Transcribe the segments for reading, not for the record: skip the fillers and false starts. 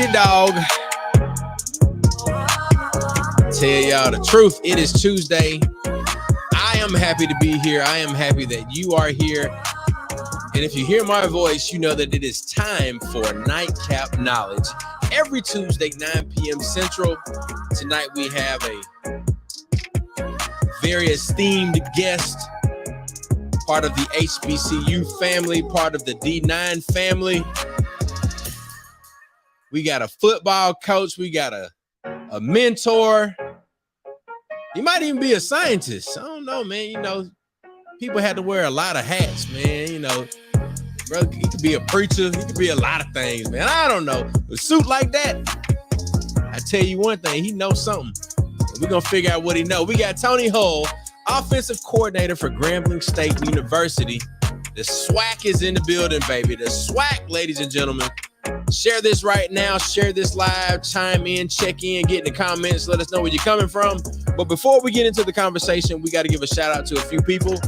it, dog. Tell y'all the truth. It is Tuesday. I am happy to be here. I am happy that you are here. And if you hear my voice, you know that it is time for Nightcap Knowledge. Every Tuesday, 9 p.m. Central. Tonight we have a very esteemed guest, part of the HBCU family, part of the D9 family. We got a football coach. We got a mentor. He might even be a scientist. I don't know, man. You know, people had to wear a lot of hats, man. You know, bro, he could be a preacher. He could be a lot of things, man. I don't know. A suit like that, I tell you one thing, he knows something. We're going to figure out what he knows. We got Tony Hull, offensive coordinator for Grambling State University. The SWAC is in the building, baby. The SWAC, ladies and gentlemen. Share this right now. Share this live. Chime in, check in, get in the comments. Let us know where you're coming from. But before we get into the conversation, we got to give a shout out to a few people.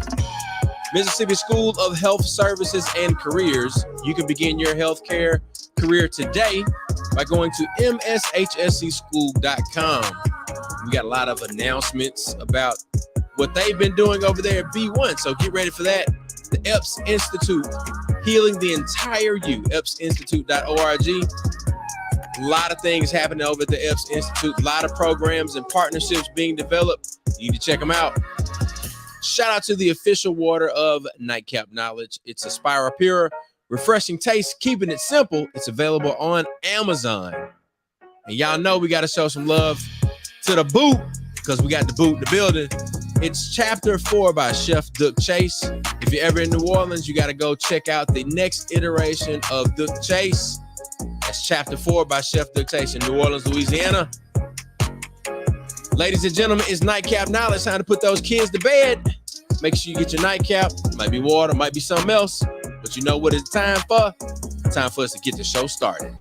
Mississippi School of Health Services and Careers. You can begin your healthcare career today by going to mshscschool.com. We got a lot of announcements about what they've been doing over there at B1. So get ready for that. The Epps Institute, healing the entire you, eppsinstitute.org. A lot of things happening over at the Epps Institute. A lot of programs and partnerships being developed. You need to check them out. Shout out to the official water of Nightcap Knowledge. It's a Spira Pure, refreshing taste, keeping it simple. It's available on Amazon. And y'all know we got to show some love to the boot, because we got the boot in the building. It's Chapter 4 by Chef Duck Chase. If you're ever in New Orleans, you got to go check out the next iteration of Duck Chase. That's Chapter 4 by Chef Duck Chase in New Orleans, Louisiana. Ladies and gentlemen, it's Nightcap Knowledge. Time to put those kids to bed. Make sure you get your nightcap. Might be water, might be something else. But you know what it's time for? Time for us to get the show started.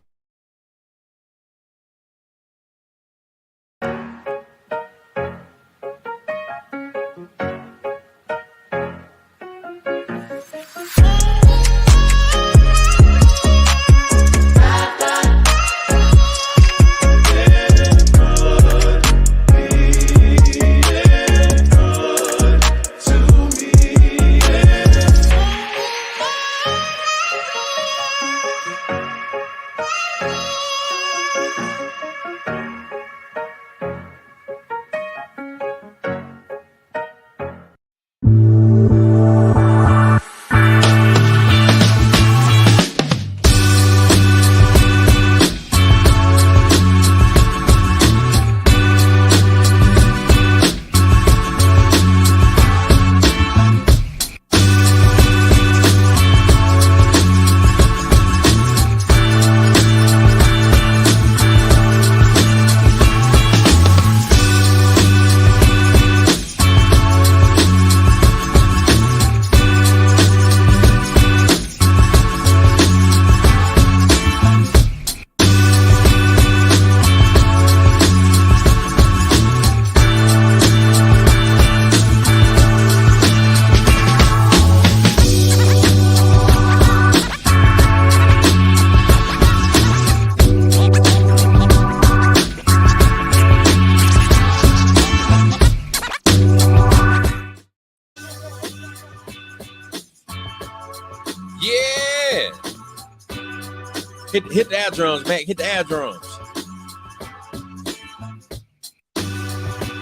Hit the air drums, Mac. Hit the air drums.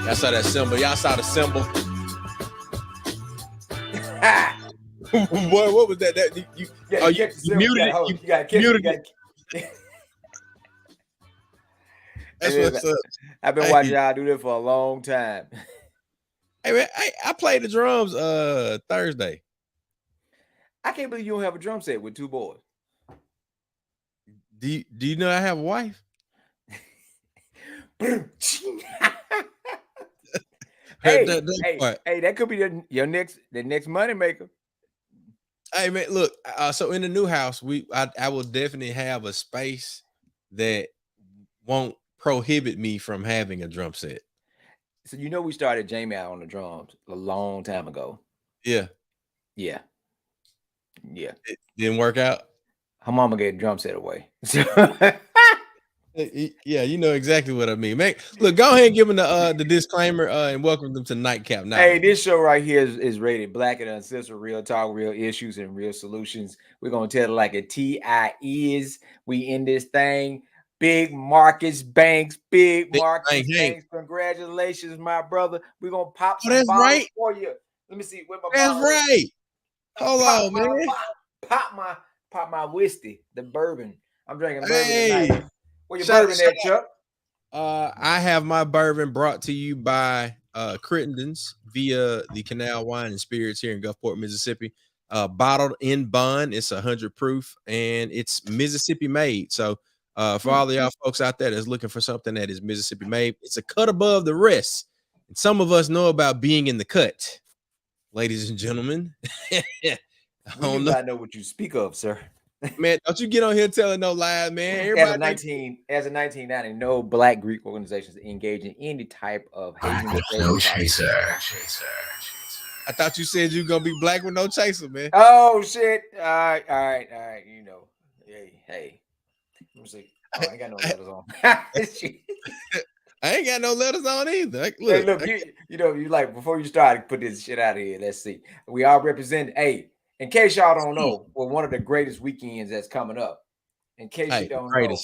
Y'all saw that symbol. Y'all saw the symbol. Boy, what was that? You muted it. You muted it. That's what's up. I've been watching y'all do this for a long time. Hey man, I played the drums Thursday. I can't believe you don't have a drum set with two boys. Do you know I have a wife? Hey, that could be the next money maker. Hey man, look. So in the new house, I will definitely have a space that won't prohibit me from having a drum set. So you know we started Jamie out on the drums a long time ago. Yeah. It didn't work out. Her mama gave the drum set away. Yeah, you know exactly what I mean. Man, look, go ahead and give them the disclaimer and welcome them to Nightcap Knowledge. Hey, this show right here is rated Black and Uncensored, real talk, real issues, and real solutions. We're gonna tell it like a TI is. We in this thing. Big Marcus Banks, big Marcus Banks. Congratulations, my brother. We're gonna pop some bottles right for you. Let me see where my That's bottle is. right. Hold on, man. Pop my whiskey, the bourbon. I'm drinking bourbon Hey, tonight. Where your bourbon at, Chuck? I have my bourbon brought to you by Crittenden's via the Canal Wine and Spirits here in Gulfport, Mississippi. Bottled in bond. It's 100 proof and it's Mississippi made. So for all of y'all folks out there that's looking for something that is Mississippi made, it's a cut above the rest. And some of us know about being in the cut, ladies and gentlemen. I know what you speak of, sir. Man, don't you get on here telling no lies, man. Everybody as a 1990, no Black Greek organizations engage in any type of hating. No chaser. I thought you said you gonna be black with no chaser, man. Oh shit! All right. You know, hey. Let me see. Oh, I ain't got no letters on. I ain't got no letters on either. Like, look, you like before you start, put this shit out of here. Let's see. We all represent. Hey, in case y'all don't know, we're one of the greatest weekends that's coming up. In case you don't know.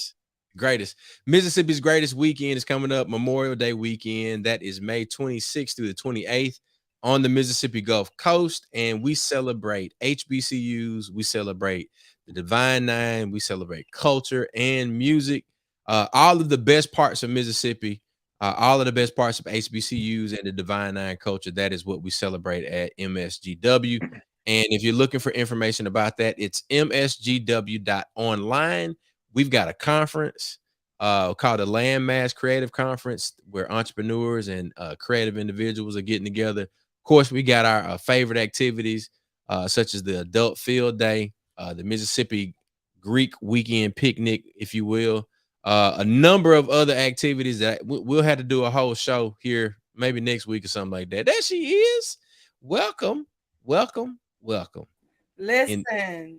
Greatest. Mississippi's greatest weekend is coming up, Memorial Day weekend. That is May 26th through the 28th on the Mississippi Gulf Coast. And we celebrate HBCUs. We celebrate the Divine Nine. We celebrate culture and music. All of the best parts of Mississippi, all of the best parts of HBCUs and the Divine Nine culture. That is what we celebrate at MSGW. And if you're looking for information about that, it's msgw.online. We've got a conference called the Landmass Creative Conference where entrepreneurs and creative individuals are getting together. Of course, we got our favorite activities such as the Adult Field Day, the Mississippi Greek Weekend Picnic, if you will. A number of other activities that we'll have to do a whole show here maybe next week or something like that. There she is. Welcome. Listen,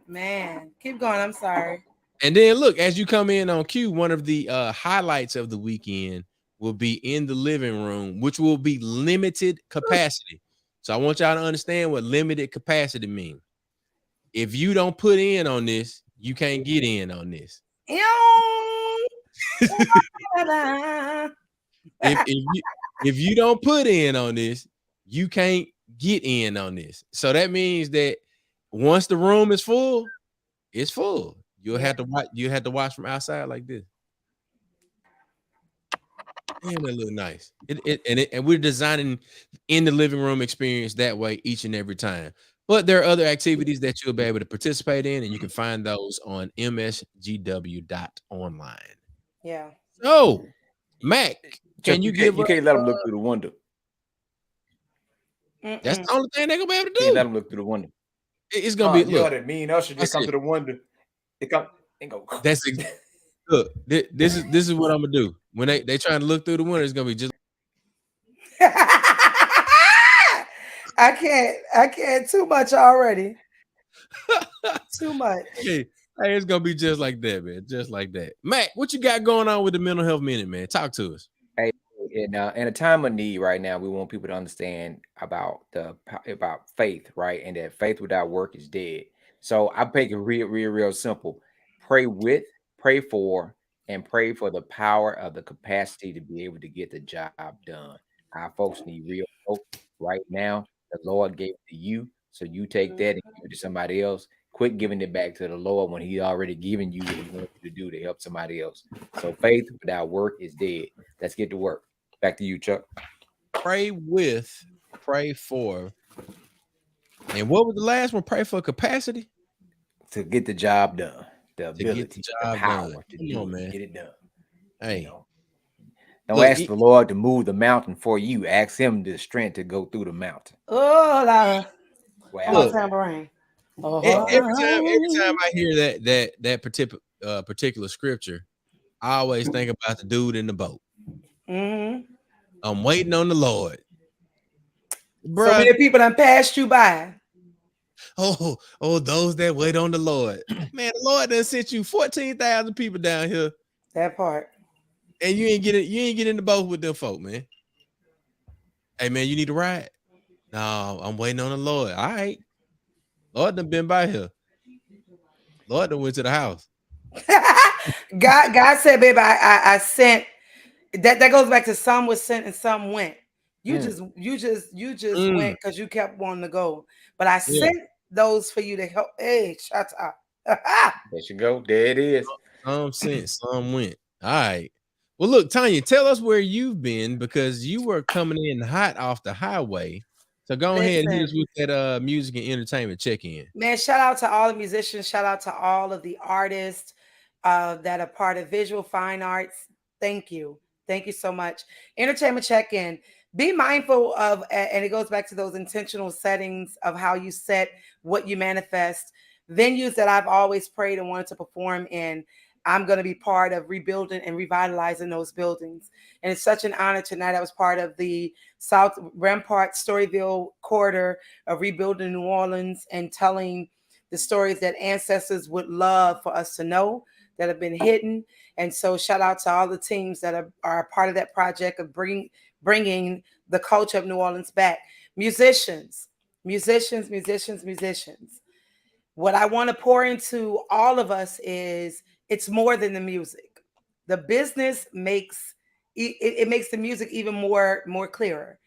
man, keep going. I'm sorry. And then look, as you come in on cue, one of the highlights of the weekend will be in the living room, which will be limited capacity. So I want y'all to understand what limited capacity means. If you don't put in on this, you can't get in on this. if you don't put in on this, you can't get in on this. So that means that once the room is full, it's full. You'll have to watch. You have to watch from outside like this. Damn, that look nice. And we're designing in the living room experience that way each and every time. But there are other activities that you'll be able to participate in, and you can find those on msgw.online. Yeah. So, Mac, can you give? You can't let them look through the window. That's the only thing they're gonna be able to do. Can't let them look through the window. It's gonna be. Look, that mean usher just come to the window. They come and go. That's look. This is what I'm gonna do when they trying to look through the window. It's gonna be just. I can't too much already. Too much. Hey, it's gonna be just like that, man. Just like that. Mac, what you got going on with the Mental Health Minute, man? Talk to us. Hey, in a time of need right now, we want people to understand about faith, right? And that faith without work is dead. So I make it real simple. Pray with, pray for, and pray for the power of the capacity to be able to get the job done. Our folks need real hope right now. The Lord gave it to you, so you take that and give it to somebody else. Quit giving it back to the Lord when He already given you what He wants you to do to help somebody else. So faith without work is dead. Let's get to work. Back to you, Chuck. Pray with, pray for, and what was the last one? Pray for capacity to get the job done. The ability, the power done. to do, man. Get it done. Hey, don't ask the Lord to move the mountain for you. Ask Him the strength to go through the mountain. Oh, Lara. Wow. Tambourine. Every time I hear that particular scripture, I always think about the dude in the boat. I'm waiting on the Lord. Bruh. So many people done passed you by. Oh, those that wait on the Lord. Man, the Lord done sent you 14,000 people down here. That part. and you ain't get in the boat with them folk, man. Hey man, you need a ride? No, I'm waiting on the Lord. All right. Lord done been by here. Lord done went to the house. God said, baby, I sent that goes back to some was sent and some went. You just went because you kept wanting to go. But I sent those for you to help. Hey, shut up. There you go. There it is. Some sent, some went. All right. Well, look, Tonya, tell us where you've been because you were coming in hot off the highway. So go ahead and hit us with that music and entertainment check-in. Man, shout out to all the musicians. Shout out to all of the artists that are part of visual fine arts. Thank you. Thank you so much. Entertainment check-in. Be mindful of, and it goes back to those intentional settings of how you set what you manifest. Venues that I've always prayed and wanted to perform in, I'm going to be part of rebuilding and revitalizing those buildings. And it's such an honor tonight. I was part of the South Rampart Storyville corridor of rebuilding New Orleans and telling the stories that ancestors would love for us to know that have been hidden. And so shout out to all the teams that are a part of that project of bringing the culture of New Orleans back. Musicians. What I want to pour into all of us is it's more than the music. The business makes the music even more clearer.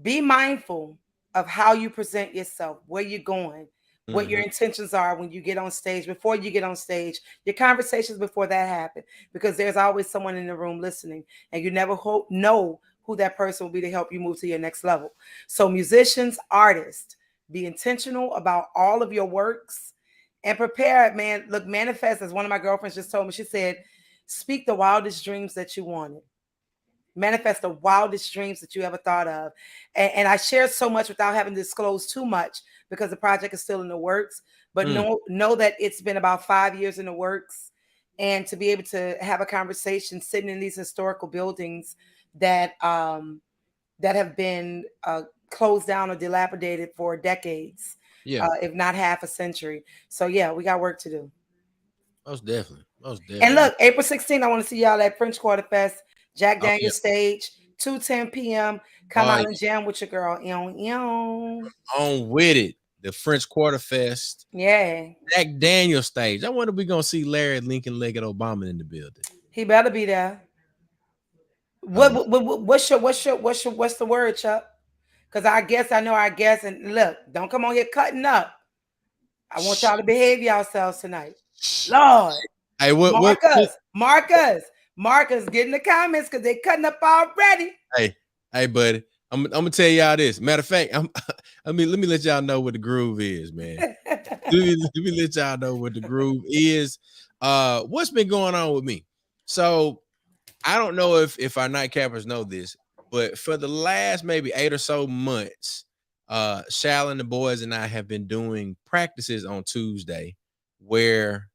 Be mindful of how you present yourself, where you're going, what your intentions are when you get on stage, before you get on stage, your conversations before that happen, because there's always someone in the room listening, and you never know who that person will be to help you move to your next level. So musicians, artists, be intentional about all of your works and prepare, man. Look, manifest, as one of my girlfriends just told me. She said, speak the wildest dreams that you wanted. Manifest the wildest dreams that you ever thought of. And I shared so much without having to disclose too much because the project is still in the works. But know that it's been about 5 years in the works. And to be able to have a conversation sitting in these historical buildings that have been closed down or dilapidated for decades, if not half a century. So yeah, we got work to do. Most definitely. And look, April 16th, I want to see y'all at French Quarter Fest, Jack Daniels stage, 2:10 p.m. Come out and jam with your girl. On with it. The French Quarter Fest. Yeah. Jack Daniels stage. I wonder if we're gonna see Larry Lincoln Legged Obama in the building. He better be there. What's the word, Chuck? Because I know our guests, and look, don't come on here cutting up. I want y'all to behave yourselves tonight. Lord. Hey, Marcus, get in the comments because they cutting up already. Hey, buddy. I'm gonna tell y'all this. Matter of fact, let me let y'all know what the groove is, man. let me let y'all know what the groove is. What's been going on with me? So I don't know if our nightcappers know this, but for the last maybe 8 or so months, Shal and the boys and I have been doing practices on Tuesday where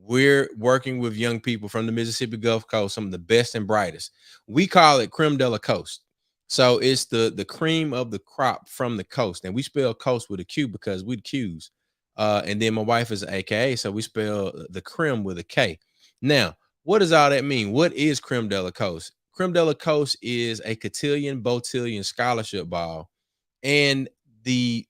we're working with young people from the Mississippi Gulf Coast, some of the best and brightest. We call it creme de la coast. So it's the cream of the crop from the coast. And we spell coast with a Q because we're Qs. And then my wife is an AKA, so we spell the creme with a K. Now, what does all that mean? What is creme de la coast? Creme de la coast is a cotillion, botillion scholarship ball. And the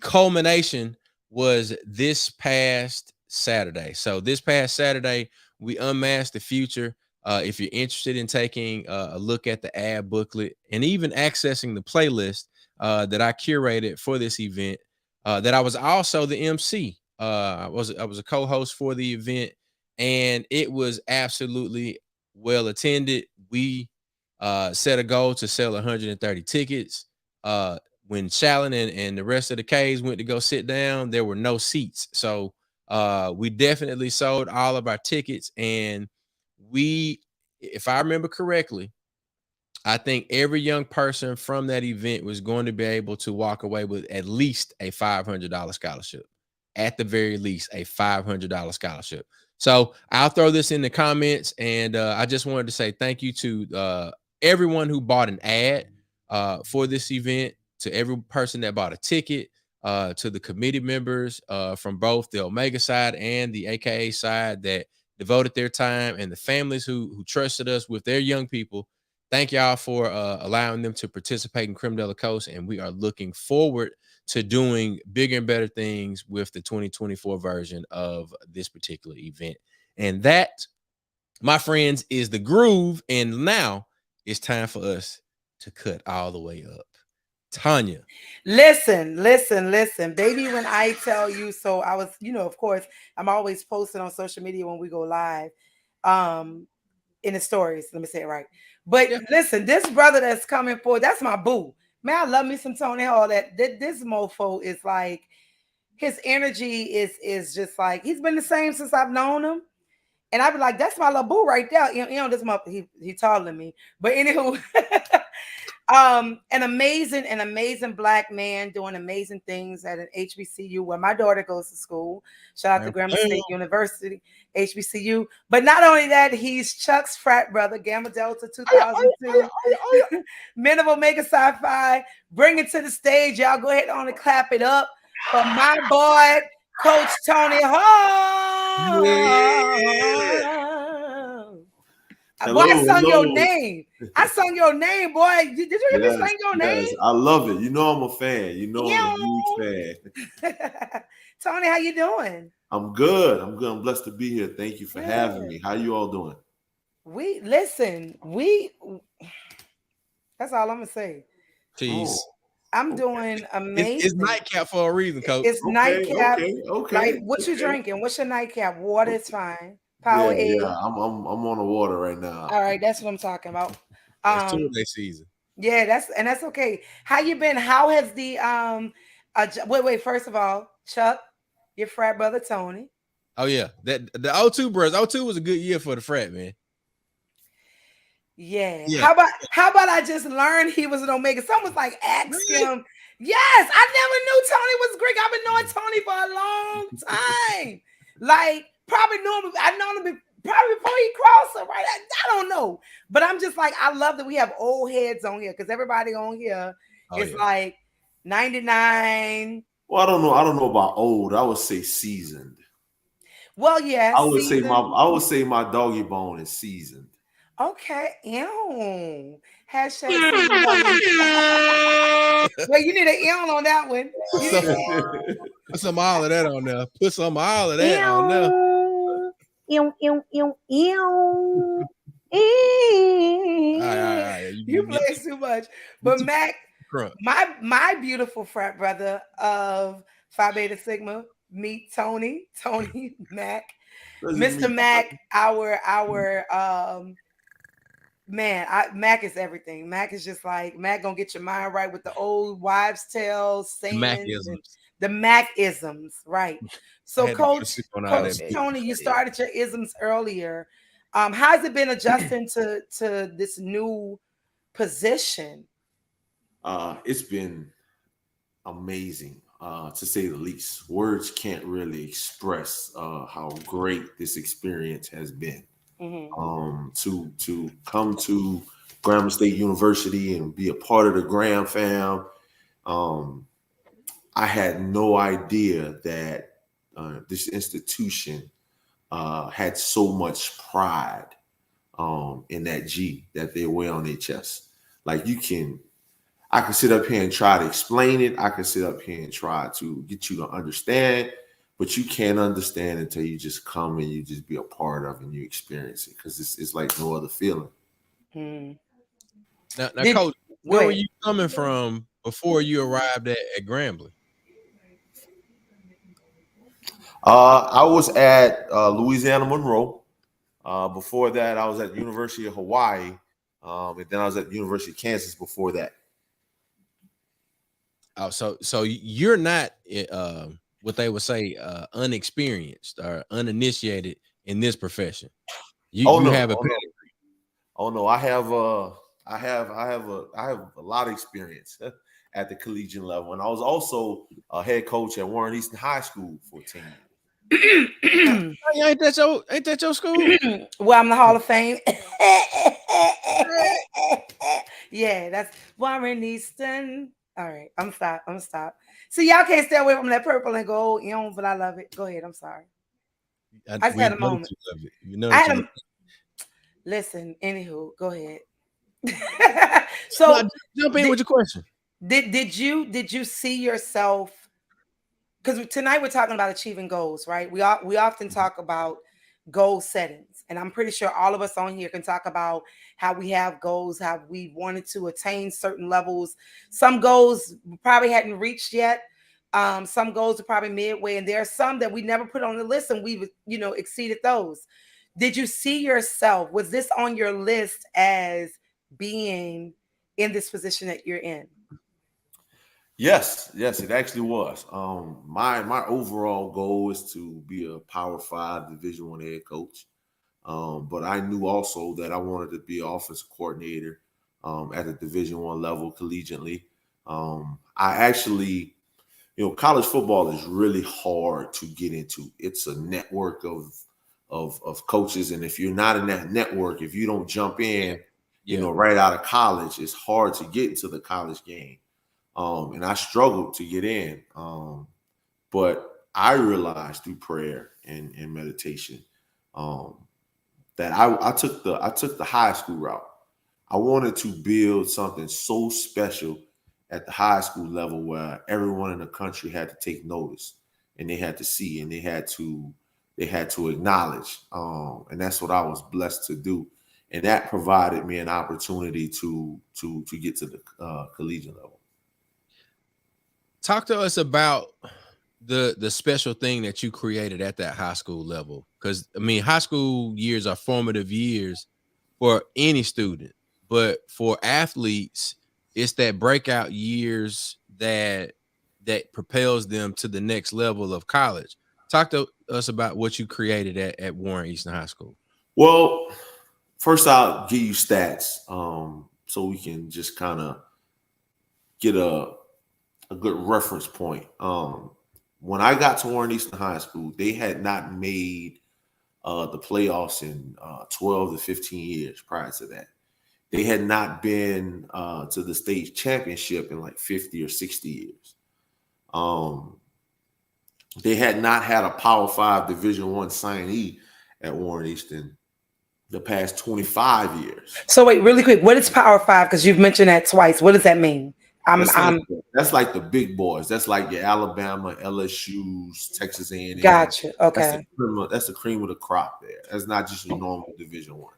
culmination was this past Saturday. So this past Saturday, we unmasked the future. If you're interested in taking a look at the ad booklet and even accessing the playlist that I curated for this event, that I was also the MC. I was a co-host for the event, and it was absolutely well attended. We set a goal to sell 130 tickets. When Shallon and the rest of the K's went to go sit down, there were no seats. So we definitely sold all of our tickets, and if I remember correctly, I think every young person from that event was going to be able to walk away with at least a $500 scholarship. At the very least, a $500 scholarship. So I'll throw this in the comments, and I just wanted to say thank you to everyone who bought an ad for this event, to every person that bought a ticket, to the committee members from both the Omega side and the AKA side that devoted their time, and the families who trusted us with their young people. Thank y'all for allowing them to participate in Creme de la Coast, and we are looking forward to doing bigger and better things with the 2024 version of this particular event. And that, my friends, is the groove. And now it's time for us to cut all the way up. Tonya. Listen, baby, when I tell you, so I was, of course, I'm always posting on social media when we go live. In the stories, let me say it right. But listen, this brother that's coming forward, that's my boo. Man, I love me some Tony Hall. This mofo is like, his energy is just like, he's been the same since I've known him. And I'd be like, that's my little boo right there. He taller than me. But anywho, an amazing Black man doing amazing things at an HBCU where my daughter goes to school. Shout out to Grambling State University, HBCU. But not only that, he's Chuck's frat brother, Gamma Delta 2002, Men of Omega Psi Phi. Bring it to the stage. Y'all go ahead on and clap it up for my boy, Coach Tony Hall. Hello, boy, I sung your name. I sung your name, boy. Did you hear me sing your name? I love it. You know I'm a fan. You know I'm a huge fan. Tony, how you doing? I'm good. I'm blessed to be here. Thank you for having me. How you all doing? That's all I'm gonna say. Jeez. I'm doing amazing. It's nightcap for a reason, Coach. It's nightcap. Okay. Right? What you drinking? What's your nightcap? Water is fine. Powerade. Yeah. I'm on the water right now. All right, that's what I'm talking about. It's two-day season. Yeah, that's okay. How you been? How has the wait, first of all, Chuck, your frat brother Tony. Oh yeah. The 02 brothers. 02 was a good year for the frat, man. Yeah. How about I just learned he was an Omega? Someone's like, ask him. Yes, I never knew Tony was Greek. I've been knowing Tony for a long time. Like, probably knew him. I've known him probably before he crossed it, right? I don't know. But I'm just like, I love that we have old heads on here because everybody on here is like 99. Well, I don't know about old. I would say seasoned. Well, yeah. I would say my doggy bone is seasoned. Okay. Ew. Hashtag. Well, you need an ew on that one. Put some all of that on there. Put some all of that on there. Ew. All right. You play too much. But Mac, my beautiful frat brother of Phi Beta Sigma, meet Tony, Mac. Mr. Mac, our man, Mac is everything. Mac is just like, Mac gonna get your mind right with the old wives' tales, sayings, the Mac-isms, right? So, Coach Tony, you started your isms earlier. How's it been adjusting to this new position? It's been amazing, to say the least. Words can't really express how great this experience has been. Mm-hmm. To come to Grambling State University and be a part of the Gram fam. I had no idea that this institution had so much pride in that G that they wear on their chest. Like I can sit up here and try to explain it. I can sit up here and try to get you to understand, but you can't understand until you just come and you just be a part of it and you experience it, because it's like no other feeling. Now, Coach, where were you coming from before you arrived at Grambling? I was at Louisiana Monroe. Before that, I was at the University of Hawaii. And then I was at the University of Kansas before that. Oh, so you're not what they would say unexperienced or uninitiated in this profession. You have a pedigree. Oh no, I have a lot of experience at the collegiate level, and I was also a head coach at Warren Easton High School for 10 years. Ain't that your school? Well, I'm the Hall of Fame. Yeah, that's Warren Easton. All right, I'm stop. See, y'all can't stay away from that purple and gold, but I love it. Go ahead. I'm sorry. I just we had a know moment. that you love it. You know I that had you a listen. Anywho, go ahead. No, So jump in did- with your question. did you see yourself? Because tonight we're talking about achieving goals, right? We often talk about goal settings, and I'm pretty sure all of us on here can talk about how we have goals, how we wanted to attain certain levels. Some goals we probably hadn't reached yet. Some goals are probably midway, and there are some that we never put on the list, and we've exceeded those. Did you see yourself? Was this on your list as being in this position that you're in? Yes, it actually was. My overall goal is to be a Power 5 Division 1 head coach. But I knew also that I wanted to be an offensive coordinator at the Division 1 level collegiately. I actually, college football is really hard to get into. It's a network of coaches, and if you're not in that network, if you don't jump in, right out of college, it's hard to get into the college game. And I struggled to get in. But I realized through prayer and meditation that I took the high school route. I wanted to build something so special at the high school level where everyone in the country had to take notice, and they had to see, and they had to acknowledge. And that's what I was blessed to do. And that provided me an opportunity to get to the collegiate level. Talk to us about the special thing that you created at that high school level, because I mean, high school years are formative years for any student, but for athletes, it's that breakout years that propels them to the next level of college. Talk to us about what you created at Warren Eastern High School. Well, first I'll give you stats so we can just kind of get a good reference point. When I got to Warren Eastern High School, they had not made the playoffs in 12 to 15 years prior to that. They had not been to the state championship in like 50 or 60 years. They had not had a Power 5 Division 1 signee at Warren Eastern the past 25 years. So wait, really quick, what is Power 5? Because you've mentioned that twice. What does that mean? That's like the big boys. That's like your Alabama, LSU's, Texas A&M. Gotcha. Okay. That's the cream of the crop there. That's not just a normal Division 1.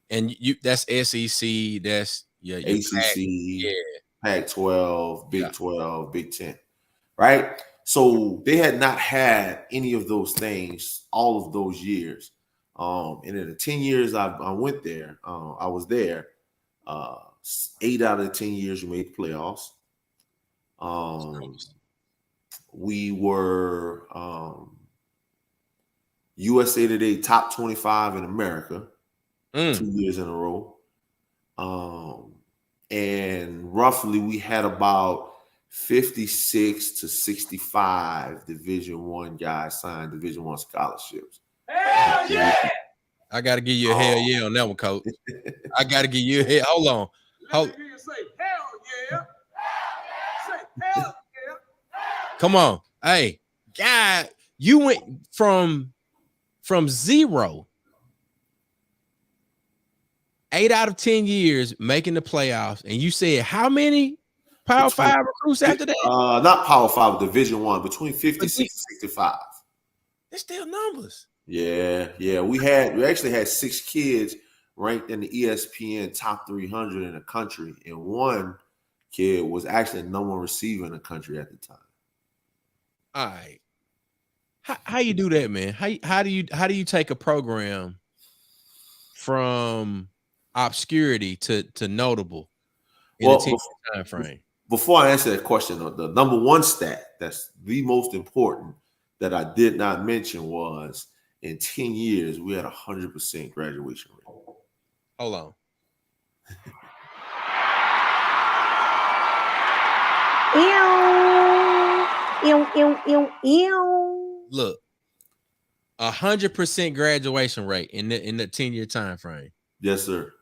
And that's SEC. That's your ACC, Pac-12, Big 12, Big 10, right? So they had not had any of those things all of those years. And in the 10 years I went there, I was there. 8 out of the 10 years we made the playoffs. We were USA Today top 25 in America 2 years in a row. And roughly we had about 56 to 65 Division 1 guys signed Division 1 scholarships. Hell yeah! I got to give you a hell yeah on that one, coach. I got to give you a hell. Hold on. Let me hear you say hell yeah. Say hell yeah. Come on. Hey, God, you went from 0, 8 out of 10 years making the playoffs, and you said how many Power 5 recruits after that? Not Power 5, Division 1, between 56 and 65. It's still numbers. Yeah. We actually had 6 kids ranked in the ESPN top 300 in the country, and one kid was actually number 1 receiver in the country at the time. All right. How you do that, man? How do you take a program from obscurity to notable in a 10-year time frame? Before I answer that question, the number 1 stat that's the most important that I did not mention was in 10 years we had 100% graduation rate. Hold on. Look, 100% graduation rate in the 10-year time frame. Yes, sir.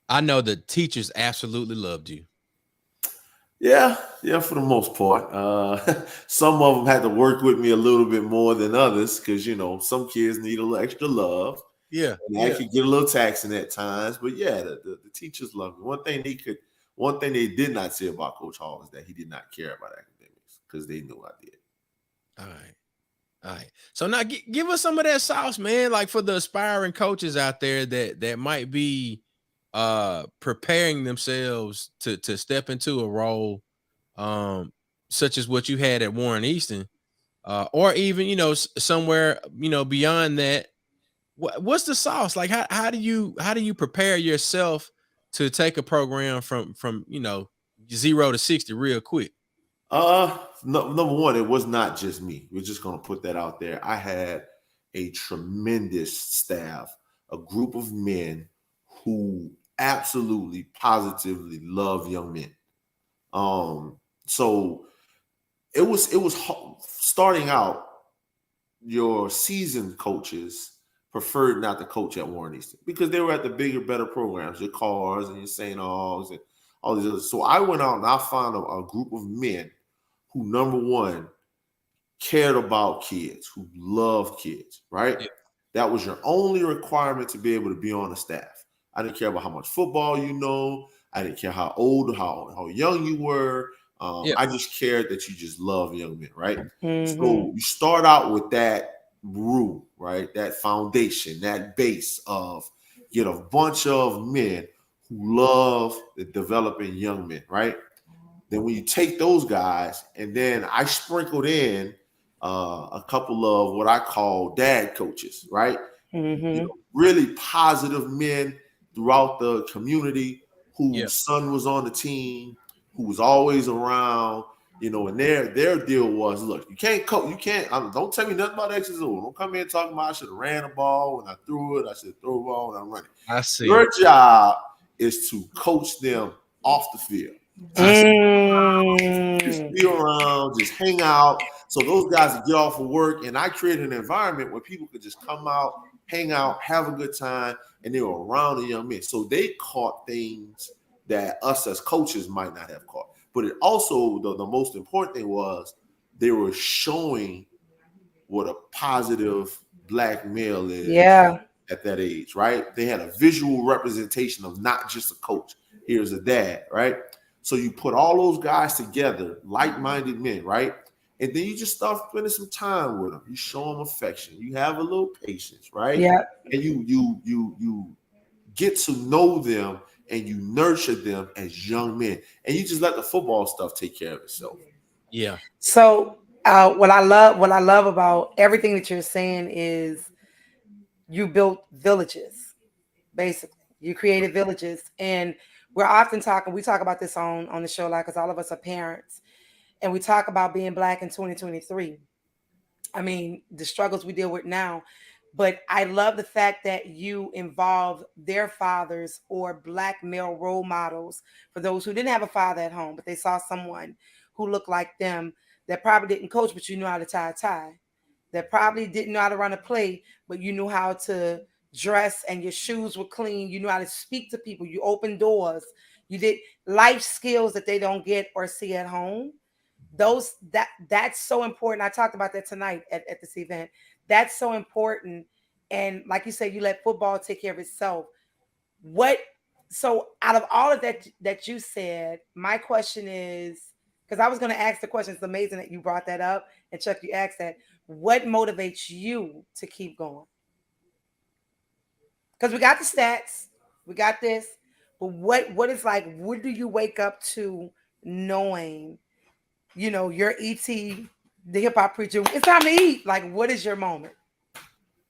I know the teachers absolutely loved you. Yeah, for the most part. Some of them had to work with me a little bit more than others because some kids need a little extra love, Yeah, and I yeah. could get a little taxing at times. But yeah, the teachers love me. One thing they did not say about Coach Hall is that he did not care about academics because they knew I did. All right. All right. So now give us some of that sauce, man. Like for the aspiring coaches out there that might be preparing themselves to step into a role such as what you had at Warren Easton, or even somewhere beyond that. What's the sauce? Like how do you prepare yourself to take a program from 0 to 60 real quick? No, number one, it was not just me. We're just gonna put that out there. I had a tremendous staff, a group of men who absolutely, positively love young men. So it was starting out. Your seasoned coaches preferred not to coach at Warren Easton because they were at the bigger, better programs, your Cars and your St. Augs and all these others. So I went out and I found a group of men who, number one, cared about kids, who loved kids, right? Yeah. That was your only requirement to be able to be on the staff. I didn't care about how much football you know. I didn't care how old, how young you were. Yeah. I just cared that you just love young men, right? Mhm. So you start out with that rule, right? That foundation, that base of get a bunch of men who love the developing young men, right? Then when you take those guys, and then I sprinkled in a couple of what I call dad coaches, right? Mhm. Really positive men throughout the community Yeah. whose son was on the team, who was always around, and their deal was, look, you can't coach, don't tell me nothing about X's and O's. Don't come in talking about I should have ran the ball when I threw it, I should throw the ball when I'm running. I see. Your job is to coach them off the field. Just be around, just hang out. So those guys would get off of work, and I created an environment where people could just come out, hang out, have a good time, and they were around the young men. So they caught things that us as coaches might not have caught. But it also, the most important thing was they were showing what a positive black male is Yeah. at that age, right? They had a visual representation of not just a coach. Here's a dad, right? So you put all those guys together, like-minded men, right? And then you just start spending some time with them. You show them affection. You have a little patience, right? Yeah. And you get to know them and you nurture them as young men. And you just let the football stuff take care of itself. Yeah. So what I love about everything that you're saying is you built villages, basically. You created villages. And we talk about this on the show, like, because all of us are parents, and we talk about being Black in 2023. I mean, the struggles we deal with now. But I love the fact that you involve their fathers or Black male role models for those who didn't have a father at home, but they saw someone who looked like them that probably didn't coach, but you knew how to tie a tie, that probably didn't know how to run a play, but you knew how to dress and your shoes were clean. You knew how to speak to people. You opened doors. You did life skills that they don't get or see at home. That's so important. I talked about that tonight at this event. That's so important. And like you said, you let football take care of itself. So out of all of that you said, my question is, because I was going to ask the question, it's amazing that you brought that up, and Chuck, you asked that. What motivates you to keep going? Because we got the stats, we got this, but what is like, what do you wake up to knowing, your ET, the hip hop preacher, it's time to eat? Like, what is your moment?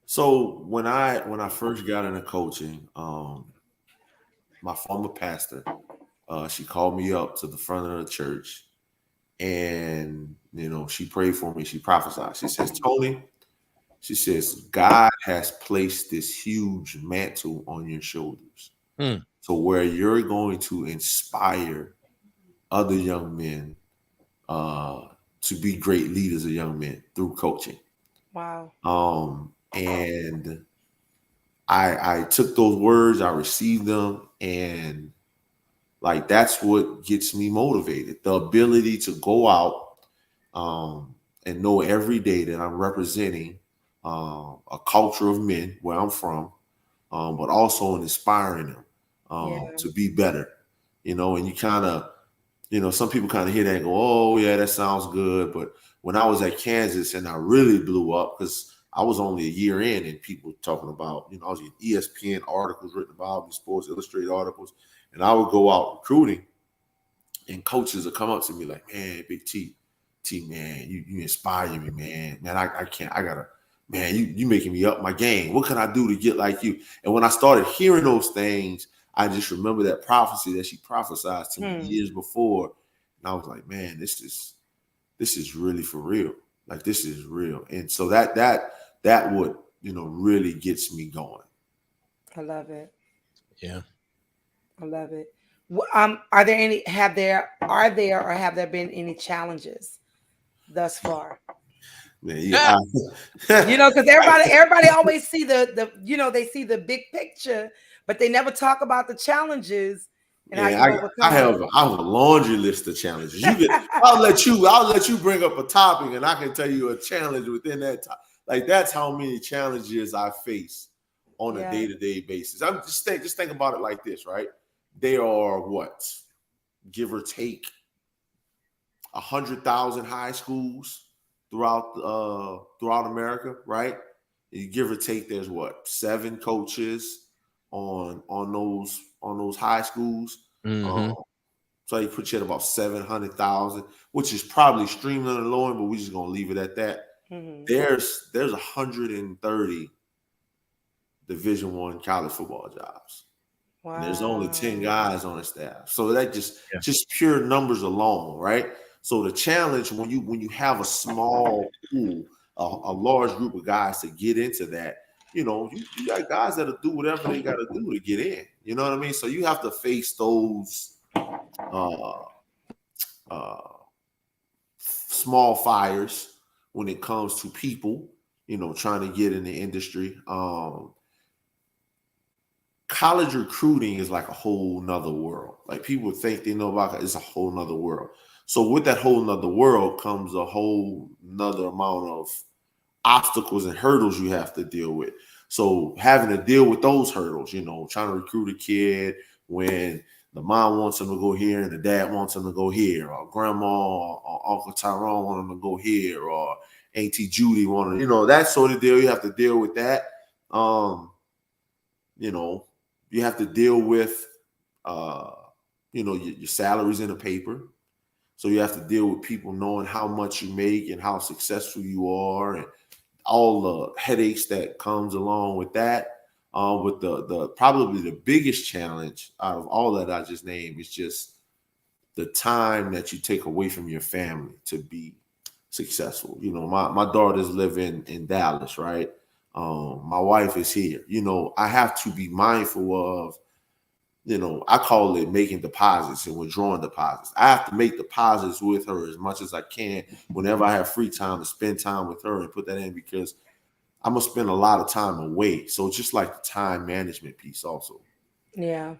So when I first got into coaching, my former pastor, she called me up to the front of the church, and she prayed for me. She prophesied. She says, Tony, she says, God has placed this huge mantle on your shoulders. So where you're going to inspire other young men to be great leaders of young men through coaching. Wow. And I took those words, I received them, and Like that's what gets me motivated. The ability to go out and know every day that I'm representing a culture of men where I'm from, but also in inspiring them to be better. And you kind of, some people kind of hear that and go, oh, yeah, that sounds good. But when I was at Kansas and I really blew up, because I was only a year in and people talking about, I was getting ESPN articles written about me, Sports Illustrated articles, and I would go out recruiting and coaches would come up to me like, man, Big T, man, you inspire me, man. Man, I can't, I gotta, man, you making me up my game. What can I do to get like you? And when I started hearing those things, I just remember that prophecy that she prophesied to me years before. And I was like, man, this is really for real. Like, this is real. And so that would, really gets me going. I love it. Yeah. I love it. Are there or have there been any challenges thus far? Man, yeah. Because everybody always see the they see the big picture, but they never talk about the challenges and how you overcome. I have a laundry list of challenges. I'll let you bring up a topic and I can tell you a challenge within that topic. Like, that's how many challenges I face on a day-to-day basis. I'm just think about it like this, right? There are what, give or take, 100,000 high schools throughout America, right? You give or take, there's what, 7 coaches on those high schools. Mm-hmm. So you put you at about 700,000, which is probably streaming and lowering, but we're just gonna leave it at that. Mm-hmm. There's 130 Division I college football jobs. Wow. And there's only 10 guys on the staff. So that just pure numbers alone, right? So the challenge when you have a small pool, a large group of guys to get into that, you got guys that'll do whatever they got to do to get in. You know what I mean? So you have to face those small fires when it comes to people, trying to get in the industry. College recruiting is like a whole nother world. Like, people think they know about it. It's a whole nother world. So with that whole nother world comes a whole nother amount of obstacles and hurdles you have to deal with. So having to deal with those hurdles, trying to recruit a kid when the mom wants him to go here and the dad wants him to go here, or grandma or Uncle Tyrone want him to go here, or Auntie Judy want him, that sort of deal. You have to deal with that. You have to deal with, your salaries in the paper. So you have to deal with people knowing how much you make and how successful you are, and all the headaches that comes along with that. With the probably the biggest challenge out of all that I just named is just the time that you take away from your family to be successful. My daughters live in Dallas, right? My wife is here. I have to be mindful of, I call it making deposits and withdrawing deposits. I have to make deposits with her as much as I can whenever I have free time to spend time with her and put that in, because I'm going to spend a lot of time away. So just like the time management piece also. Yeah.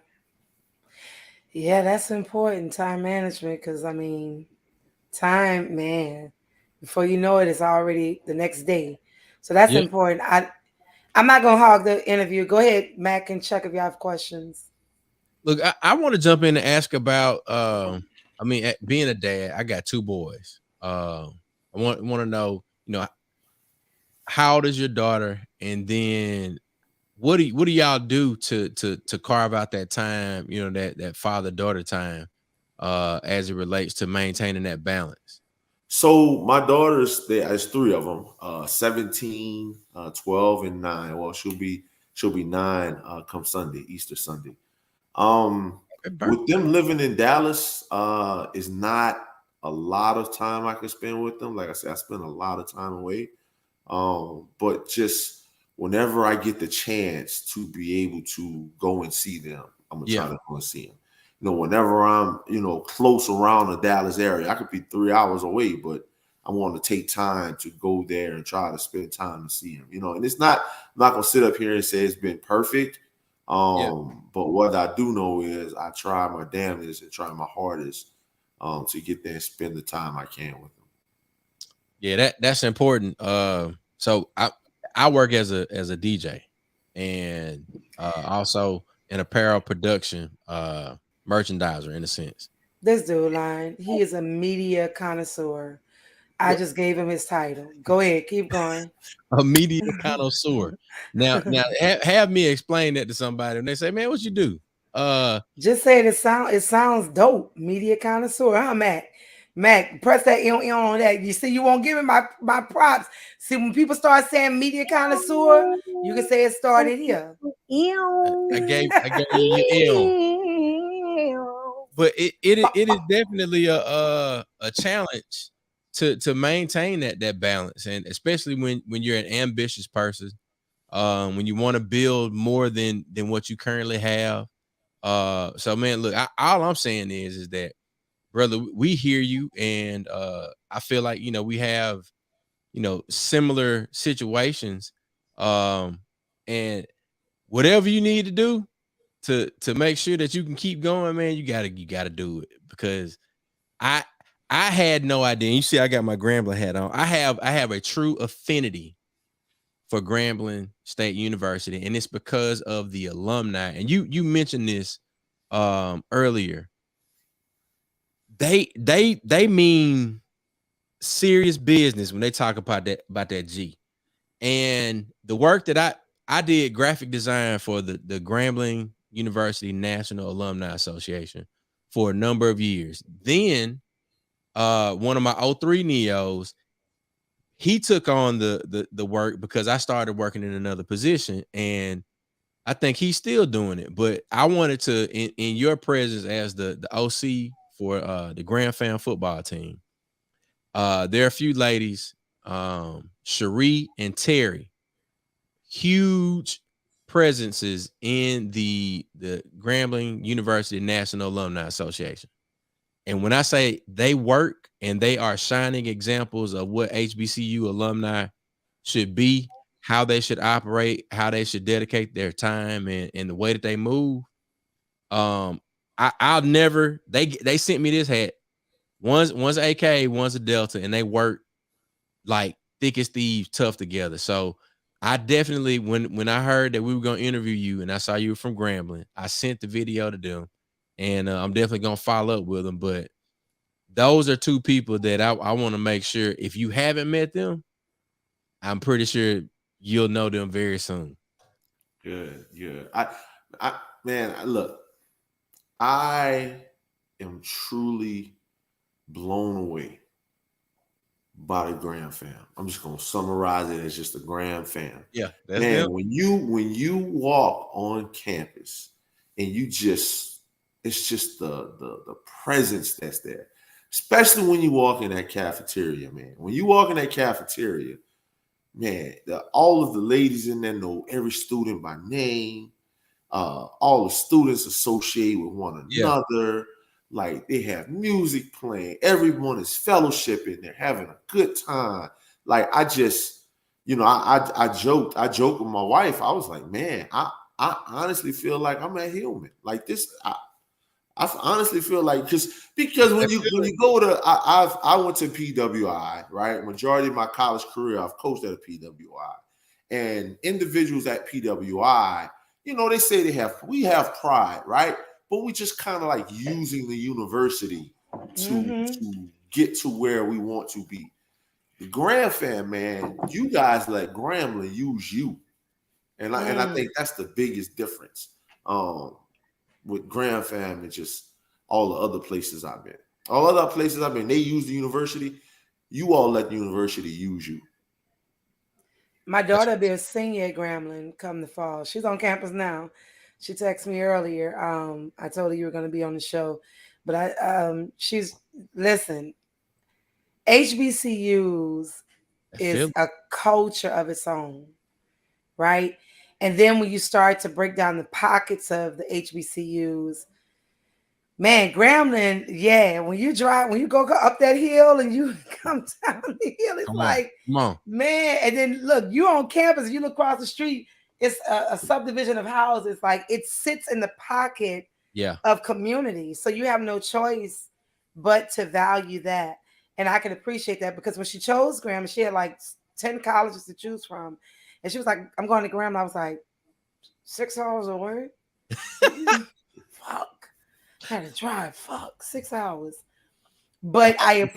Yeah, that's important, time management, because, time, man, before you know it, it's already the next day. So that's important. I'm not going to hog the interview. Go ahead, Mac and Chuck, if you have questions. Look, I want to jump in and ask about, being a dad. I got 2 boys. I want to know, how old is your daughter? And then what do y'all do to carve out that time, that father-daughter time, as it relates to maintaining that balance? So my daughters, there's 3 of them, 17, 12, and 9. Well, she'll be 9 come Sunday, Easter Sunday. With them living in Dallas, is not a lot of time I can spend with them. Like I said, I spend a lot of time away. But just whenever I get the chance to be able to go and see them, I'm gonna try to go and see them. Whenever I'm, close around the Dallas area, I could be 3 hours away, but I want to take time to go there and try to spend time to see him. And it's not, I'm not gonna sit up here and say it's been perfect, But what I do know is I try my damnedest and try my hardest to get there and spend the time I can with them. Yeah, that's important. So I work as a DJ and also an apparel production merchandiser in a sense. This dude line, he is a media connoisseur. I just gave him his title. Go ahead, keep going. A media connoisseur. Now have me explain that to somebody and they say, man, what you do? Just say it sounds dope. Media connoisseur, huh, Mac? Mac, press that on that. You see, you won't give me my props. See, when people start saying media connoisseur, you can say it started here. I gave you your L. But it is definitely a challenge to maintain that balance, and especially when you're an ambitious person, when you want to build more than what you currently have. So man, look, all I'm saying is that, brother, we hear you, and I feel like we have similar situations, and whatever you need to do to make sure that you can keep going, man, you gotta do it, because I had no idea. You see, I got my Grambling hat on. I have a true affinity for Grambling State University, and it's because of the alumni. And you mentioned this earlier. They mean serious business when they talk about that G. And the work that I did graphic design for the Grambling University National Alumni Association for a number of years. Then one of my 03 Neos, he took on the work because I started working in another position, and I think he's still doing it. But I wanted to, in your presence as the OC for the Grand Fan football team, there are a few ladies, Cherie and Terry, huge presences in the Grambling University National Alumni Association. And when I say they work and they are shining examples of what HBCU alumni should be, how they should operate, how they should dedicate their time, and the way that they move, I'll never, they sent me this hat. One's AK, one's a Delta, and they work like thick as thieves, tough together. So I definitely, when I heard that we were going to interview you and I saw you were from Grambling, I sent the video to them, and I'm definitely going to follow up with them. But those are two people that I want to make sure, if you haven't met them, I'm pretty sure you'll know them very soon. Good. Man, look, I am truly blown away by the Grand Fam. I'm just gonna summarize it as just the Grand Fam. Yeah, that's man. them. When you walk on campus and it's just the presence that's there. Especially when you walk in that cafeteria, man. When you walk in that cafeteria, man, all of the ladies in there know every student by name. All the students associate with one another. Yeah. Like, they have music playing. Everyone is fellowshipping. They're having a good time. Like, I just, I joked with my wife. I was like, man, I honestly feel like I'm at Hillman. Like this, I honestly feel like because when you go to I went to PWI, right? Majority of my college career, I've coached at a PWI, and individuals at PWI, they say we have pride, right? But we just kind of like using the university to get to where we want to be. The Grand Fam, man, you guys let Grambling use you, and I think that's the biggest difference. With Grand Fam and just all the other places I've been. All other places I've been, they use the university. You all let the university use you. My daughter will be a senior at Grambling come the fall. She's on campus now. She texted me earlier. I told her you were going to be on the show. But listen, HBCUs is a culture of its own, right? And then when you start to break down the pockets of the HBCUs, man, Grambling, yeah, when you go up that hill and you come down the hill, it's come on. Man, and then look, you on campus, you look across the street, it's a subdivision of houses. Like it sits in the pocket Yeah. of community. So you have no choice but to value that. And I can appreciate that because when she chose Graham, she had like 10 colleges to choose from. And she was like, I'm going to Graham. And I was like, 6 hours away? Fuck. I had to drive. Fuck. 6 hours. But I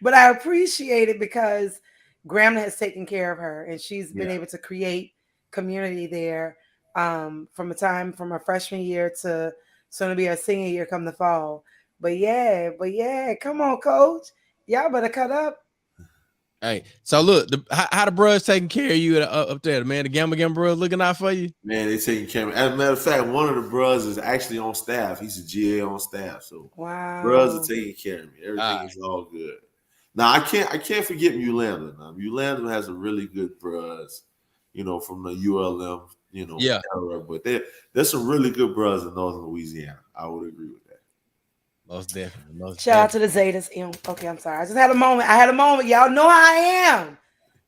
appreciate it because Graham has taken care of her and she's been able to create community there from her freshman year to soon to be her senior year come the fall. But yeah, come on, coach. Y'all better cut up. Hey, so look, how the bros taking care of you up there, man? The Gamma bros looking out for you? Man, they taking care of me. As a matter of fact, one of the bros is actually on staff. He's a GA on staff. So wow, bros are taking care of me. Everything is all good. Now I can't forget Mulanda. Now Mulanda has a really good bros, from the ULM, era, but there's some really good bros in Northern Louisiana. I would agree with that. Most definitely. Shout out to the Zetas. Okay, I'm sorry. I just had a moment. Y'all know how I am.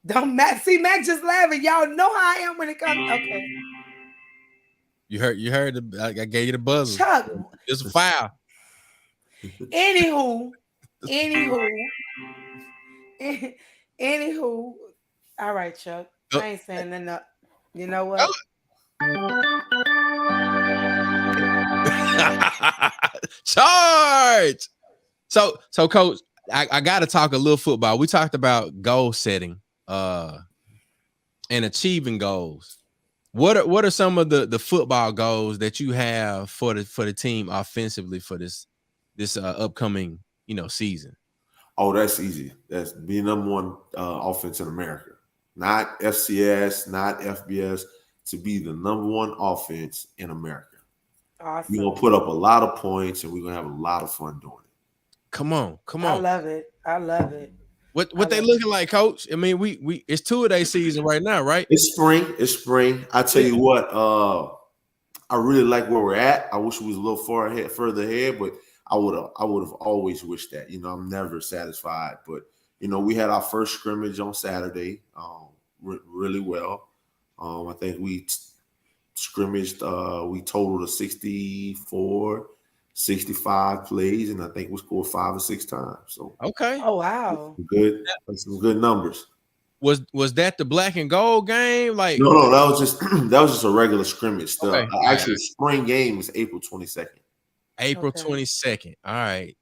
Don't Mac just laughing. Y'all know how I am when it comes. Okay. You heard. I gave you the buzzer. Chuck. It's a foul. Anywho. All right, Chuck. I ain't saying nothing. You know what? Charge. So coach, I got to talk a little football. We talked about goal setting and achieving goals. What are some of the football goals that you have for the team offensively for this upcoming season? Oh, that's easy. That's being number one offense in America, not FCS, not FBS, to be the number one offense in America. Awesome. We're gonna put up a lot of points and we're gonna have a lot of fun doing it. Come on. I love it. What they looking like, coach? I mean, we it's 2-a-day season right now, right? It's spring. I tell you what, I really like where we're at. I wish we was a little further ahead, but I would have always wished that. I'm never satisfied. But we had our first scrimmage on Saturday, really well. I think we scrimmaged, we totaled 64, 65 plays, and I think we scored 5 or 6 times. So okay. Oh wow, some good numbers. Was that the black and gold game? Like no, that was just a regular scrimmage stuff. Okay. Actually, spring game is April 22nd. April 22nd. All right.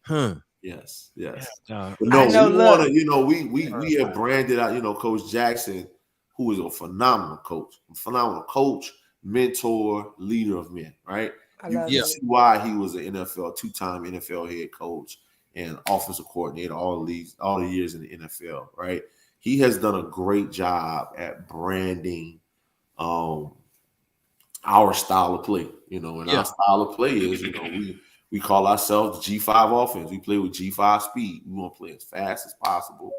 Huh. Yes. Yeah, But no, we have branded out, Coach Jackson, who is a phenomenal coach, mentor, leader of men, right? You can see why he was an two-time NFL head coach and offensive coordinator all the years in the NFL, right? He has done a great job at branding our style of play, our style of play is, we call ourselves the G5 offense. We play with G5 speed. We want to play as fast as possible,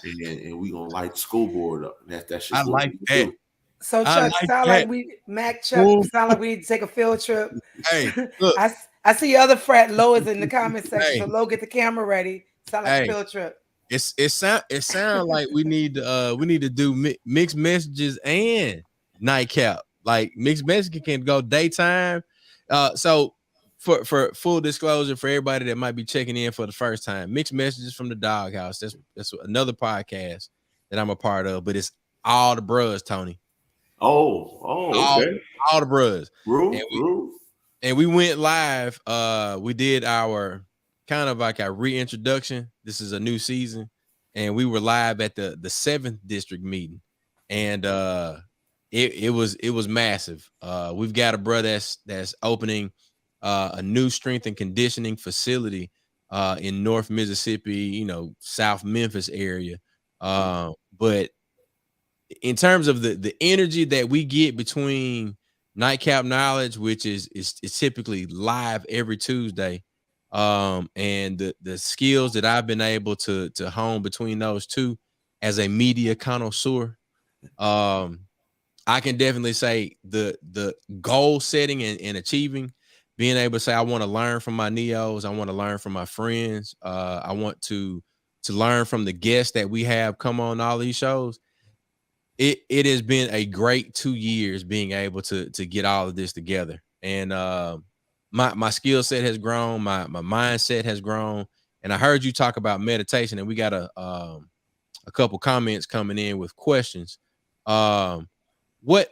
and we gonna light the scoreboard up. And that's just I like that. do. So Chuck, sound like we need to take a field trip. Hey, look. I see your other frat Lo is in the comment section. So Lo, get the camera ready. Sound like a field trip. It sound like we need to do mixed messages and nightcap. Like mixed messages can go daytime. So for full disclosure for everybody that might be checking in for the first time, mixed messages from the Doghouse. That's another podcast that I'm a part of, but it's all the bros, Tony. Okay. All the bros. And we went live. We did our kind of like our reintroduction. This is a new season, and we were live at the 7th district meeting, and it was massive. We've got a bro that's opening a new strength and conditioning facility in North Mississippi, South Memphis area. But in terms of the energy that we get between Nightcap Knowledge, which is typically live every Tuesday, and the skills that I've been able to hone between those two as a media connoisseur, I can definitely say the goal setting and achieving, being able to say I want to learn from my neos, I want to learn from my friends, I want to learn from the guests that we have come on all these shows. it has been a great 2 years being able to get all of this together. And my skill set has grown, my mindset has grown. And I heard you talk about meditation, and we got a couple comments coming in with questions. What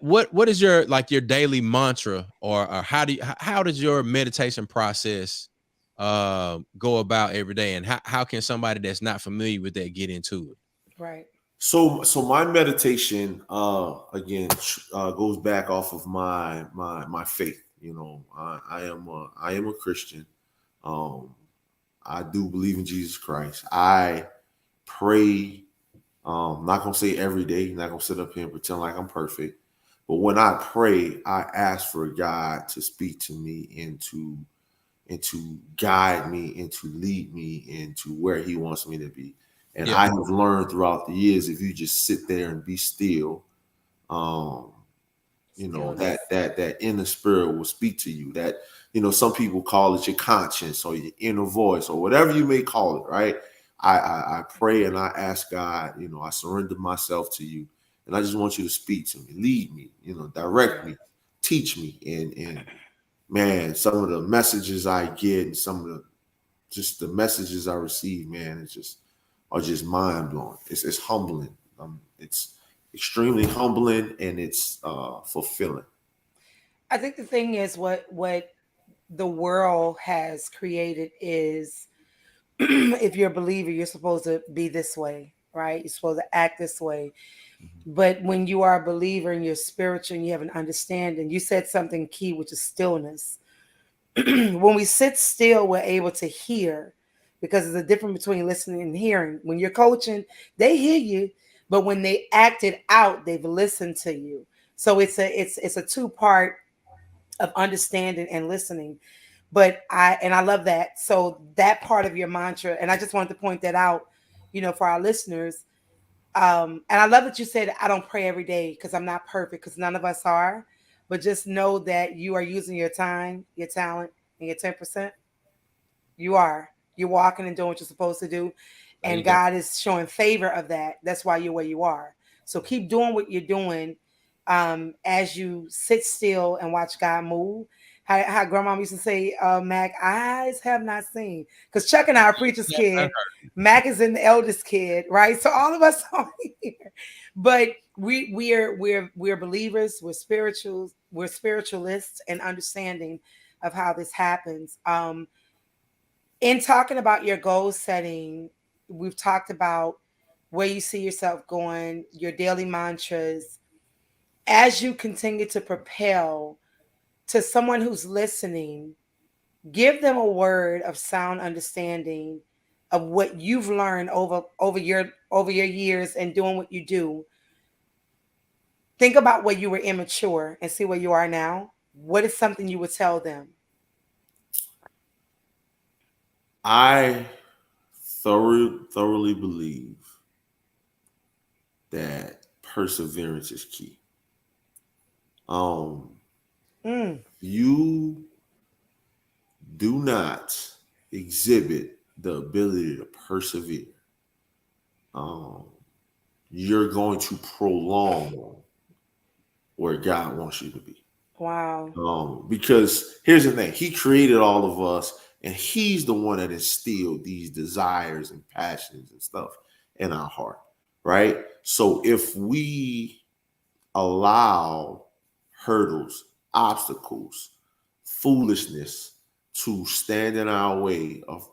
is your your daily mantra, or how does your meditation process go about every day, and how can somebody that's not familiar with that get into it? Right. So my meditation again goes back off of my faith. You know, I am a Christian. I do believe in Jesus Christ. I pray. Not gonna say every day. Not gonna sit up here and pretend like I'm perfect. But when I pray, I ask for God to speak to me and to guide me and to lead me into where He wants me to be. And Yeah. I have learned throughout the years, if you just sit there and be still, you know, that inner spirit will speak to you. That, you know, some people call it your conscience or your inner voice or whatever you may call it, right? I pray and I ask God, you know, I surrender myself to you. And I just want you to speak to me, lead me, you know, direct me, teach me. And man, some of the messages I get and some of the messages I receive, man, are just mind blowing. It's humbling. It's extremely humbling, and it's fulfilling. I think the thing is what the world has created is if you're a believer, you're supposed to be this way, right? You're supposed to act this way. But when you are a believer and you're spiritual and you have an understanding, you said something key, which is stillness. When we sit still, we're able to hear, because there's a difference between listening and hearing. When you're coaching, they hear you, but when they act it out, they've listened to you. So it's a two-part of understanding and listening. But I love that. So that part of your mantra, and I just wanted to point that out, you know, for our listeners. And I love that you said I don't pray every day because I'm not perfect, because none of us are. But just know that you are using your time, your talent, and your 10%. You are. You're walking and doing what you're supposed to do. And God is showing favor of that. That's why you're where you are. So keep doing what you're doing as you sit still and watch God move. How grandma used to say, Mac, eyes have not seen. Because Chuck and I are preacher's kid. Mac is in the eldest kid, right? So all of us are here. But we're believers, we're spirituals, we're spiritualists and understanding of how this happens. In talking about your goal setting, we've talked about where you see yourself going, your daily mantras. As you continue to propel, to someone who's listening, give them a word of sound understanding of what you've learned over your years and doing what you do. Think about where you were immature and see where you are now. What is something you would tell them? I thoroughly believe that perseverance is key. You do not exhibit the ability to persevere. You're going to prolong where God wants you to be. Wow. Because here's the thing, He created all of us, and He's the one that instilled these desires and passions and stuff in our heart, right? So if we allow hurdles, obstacles, foolishness to stand in our way of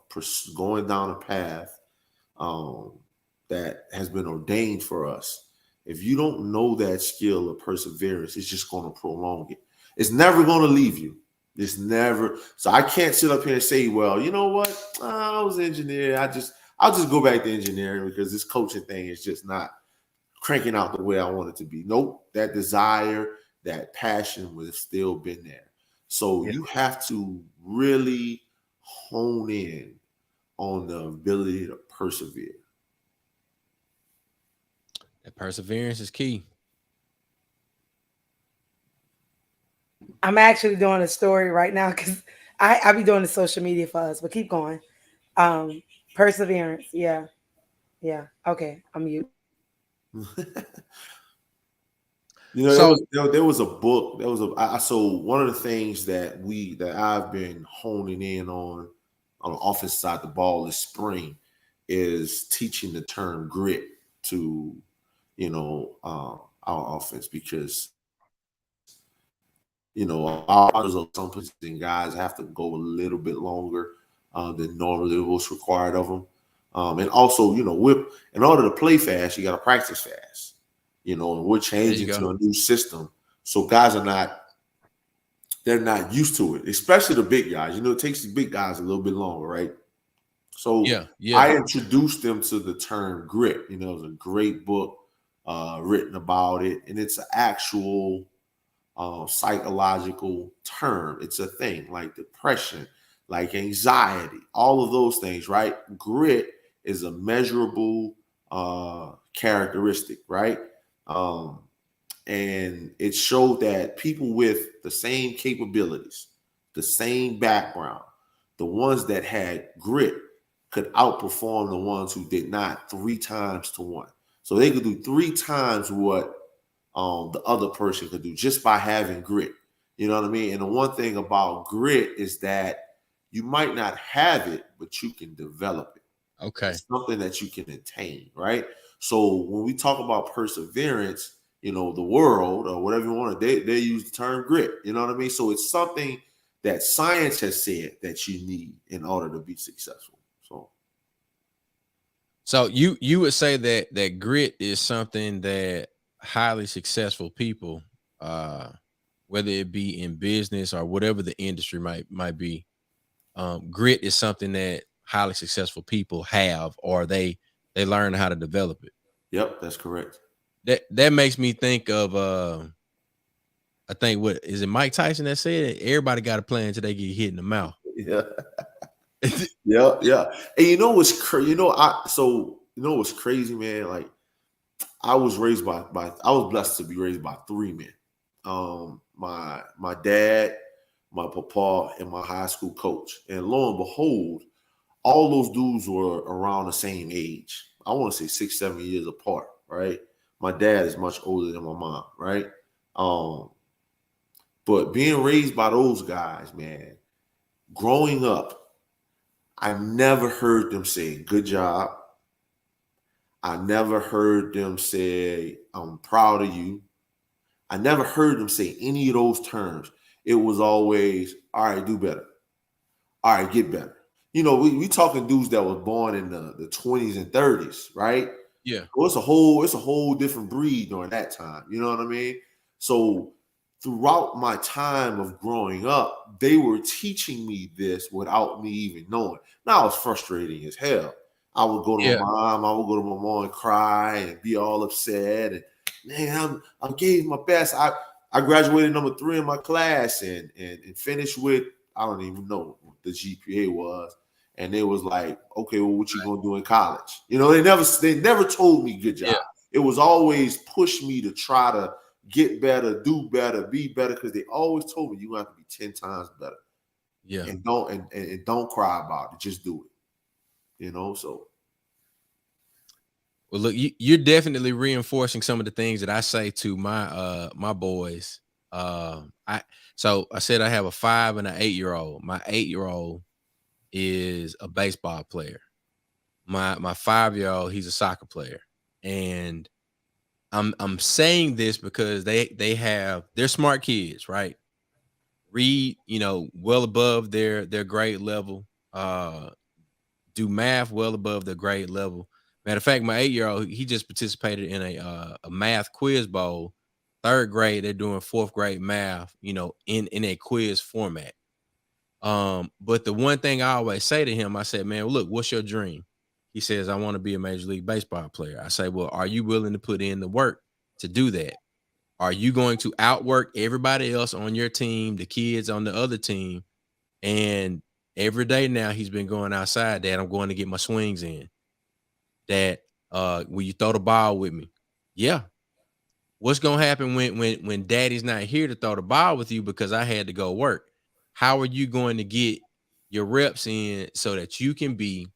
going down a path that has been ordained for us, if you don't know that skill of perseverance, it's just going to prolong it. It's never going to leave you. It's never. So I can't sit up here and say, well, you know what? I was an engineer. I'll just go back to engineering because this coaching thing is just not cranking out the way I want it to be. Nope. That desire, that passion would have still been there. So you have to really hone in on the ability to persevere. That perseverance is key. I'm actually doing a story right now because I be doing the social media for us, but keep going. Perseverance. Yeah. Okay. I'm mute. So there was a book. So one of the things that I've been honing in on the offense side of the ball this spring is teaching the term grit to our offense, because some position guys have to go a little bit longer than normally what's required of them. And also, in order to play fast, you got to practice fast. And we're changing to a new system, so guys they're not used to it, especially the big guys. It takes the big guys a little bit longer, right? So I introduced them to the term grit. It was a great book written about it, and it's an actual psychological term. It's a thing like depression, like anxiety, all of those things, right? Grit is a measurable characteristic, right? And it showed that people with the same capabilities, the same background, the ones that had grit could outperform the ones who did not 3 times to 1. So they could do 3 times what the other person could do just by having grit. You know what I mean? And the one thing about grit is that you might not have it, but you can develop it. Okay. It's something that you can attain, right? So when we talk about perseverance, the world or whatever you want to, they use the term grit. You know what I mean? So it's something that science has said that you need in order to be successful. So you would say that grit is something that highly successful people, whether it be in business or whatever the industry might be, grit is something that highly successful people have, or they learn how to develop it. Yep, that's correct. That makes me think of I think, what is it, Mike Tyson that said everybody got a plan until they get hit in the mouth. Yeah. Yeah. And what's crazy? What's crazy, man? Like, I was blessed to be raised by 3 men. My dad, my papa, and my high school coach. And lo and behold, all those dudes were around the same age. I want to say 6-7 years apart, right? My dad is much older than my mom, right? But being raised by those guys, man, growing up, I never heard them say good job. I never heard them say I'm proud of you. I never heard them say any of those terms. It was always, all right, do better. All right, get better. We talking dudes that was born in the 20s and 30s, right? Yeah. Well, it's a whole different breed during that time. You know what I mean? So throughout my time of growing up, they were teaching me this without me even knowing. Now, it was frustrating as hell. I would go to my mom and cry and be all upset. And man, I gave my best. I graduated number 3 in my class and finished with, I don't even know what the GPA was. And they was like, okay, well, what you gonna do in college? They never told me good job. Yeah. It was always push me to try to get better, do better, be better, because they always told me you have to be 10 times better. Yeah. And don't cry about it. Just do it. So. Well, look, you're definitely reinforcing some of the things that I say to my my boys. I said I have a 5 and an 8-year-old. My 8-year-old is a baseball player. My 5-year-old, he's a soccer player. And I'm saying this because they're smart kids, right? Read, well above their grade level, do math well above their grade level. Matter of fact, my 8-year-old, he just participated in a math quiz bowl. 3rd grade, they're doing 4th grade math, in a quiz format. But the one thing I always say to him, I said, man, look, what's your dream? He says, I want to be a Major League Baseball player. I say, well, are you willing to put in the work to do that? Are you going to outwork everybody else on your team, the kids on the other team? And every day now he's been going outside, Dad, I'm going to get my swings in. Dad, will you throw the ball with me? Yeah. What's going to happen when Daddy's not here to throw the ball with you because I had to go work? How are you going to get your reps in so that you can be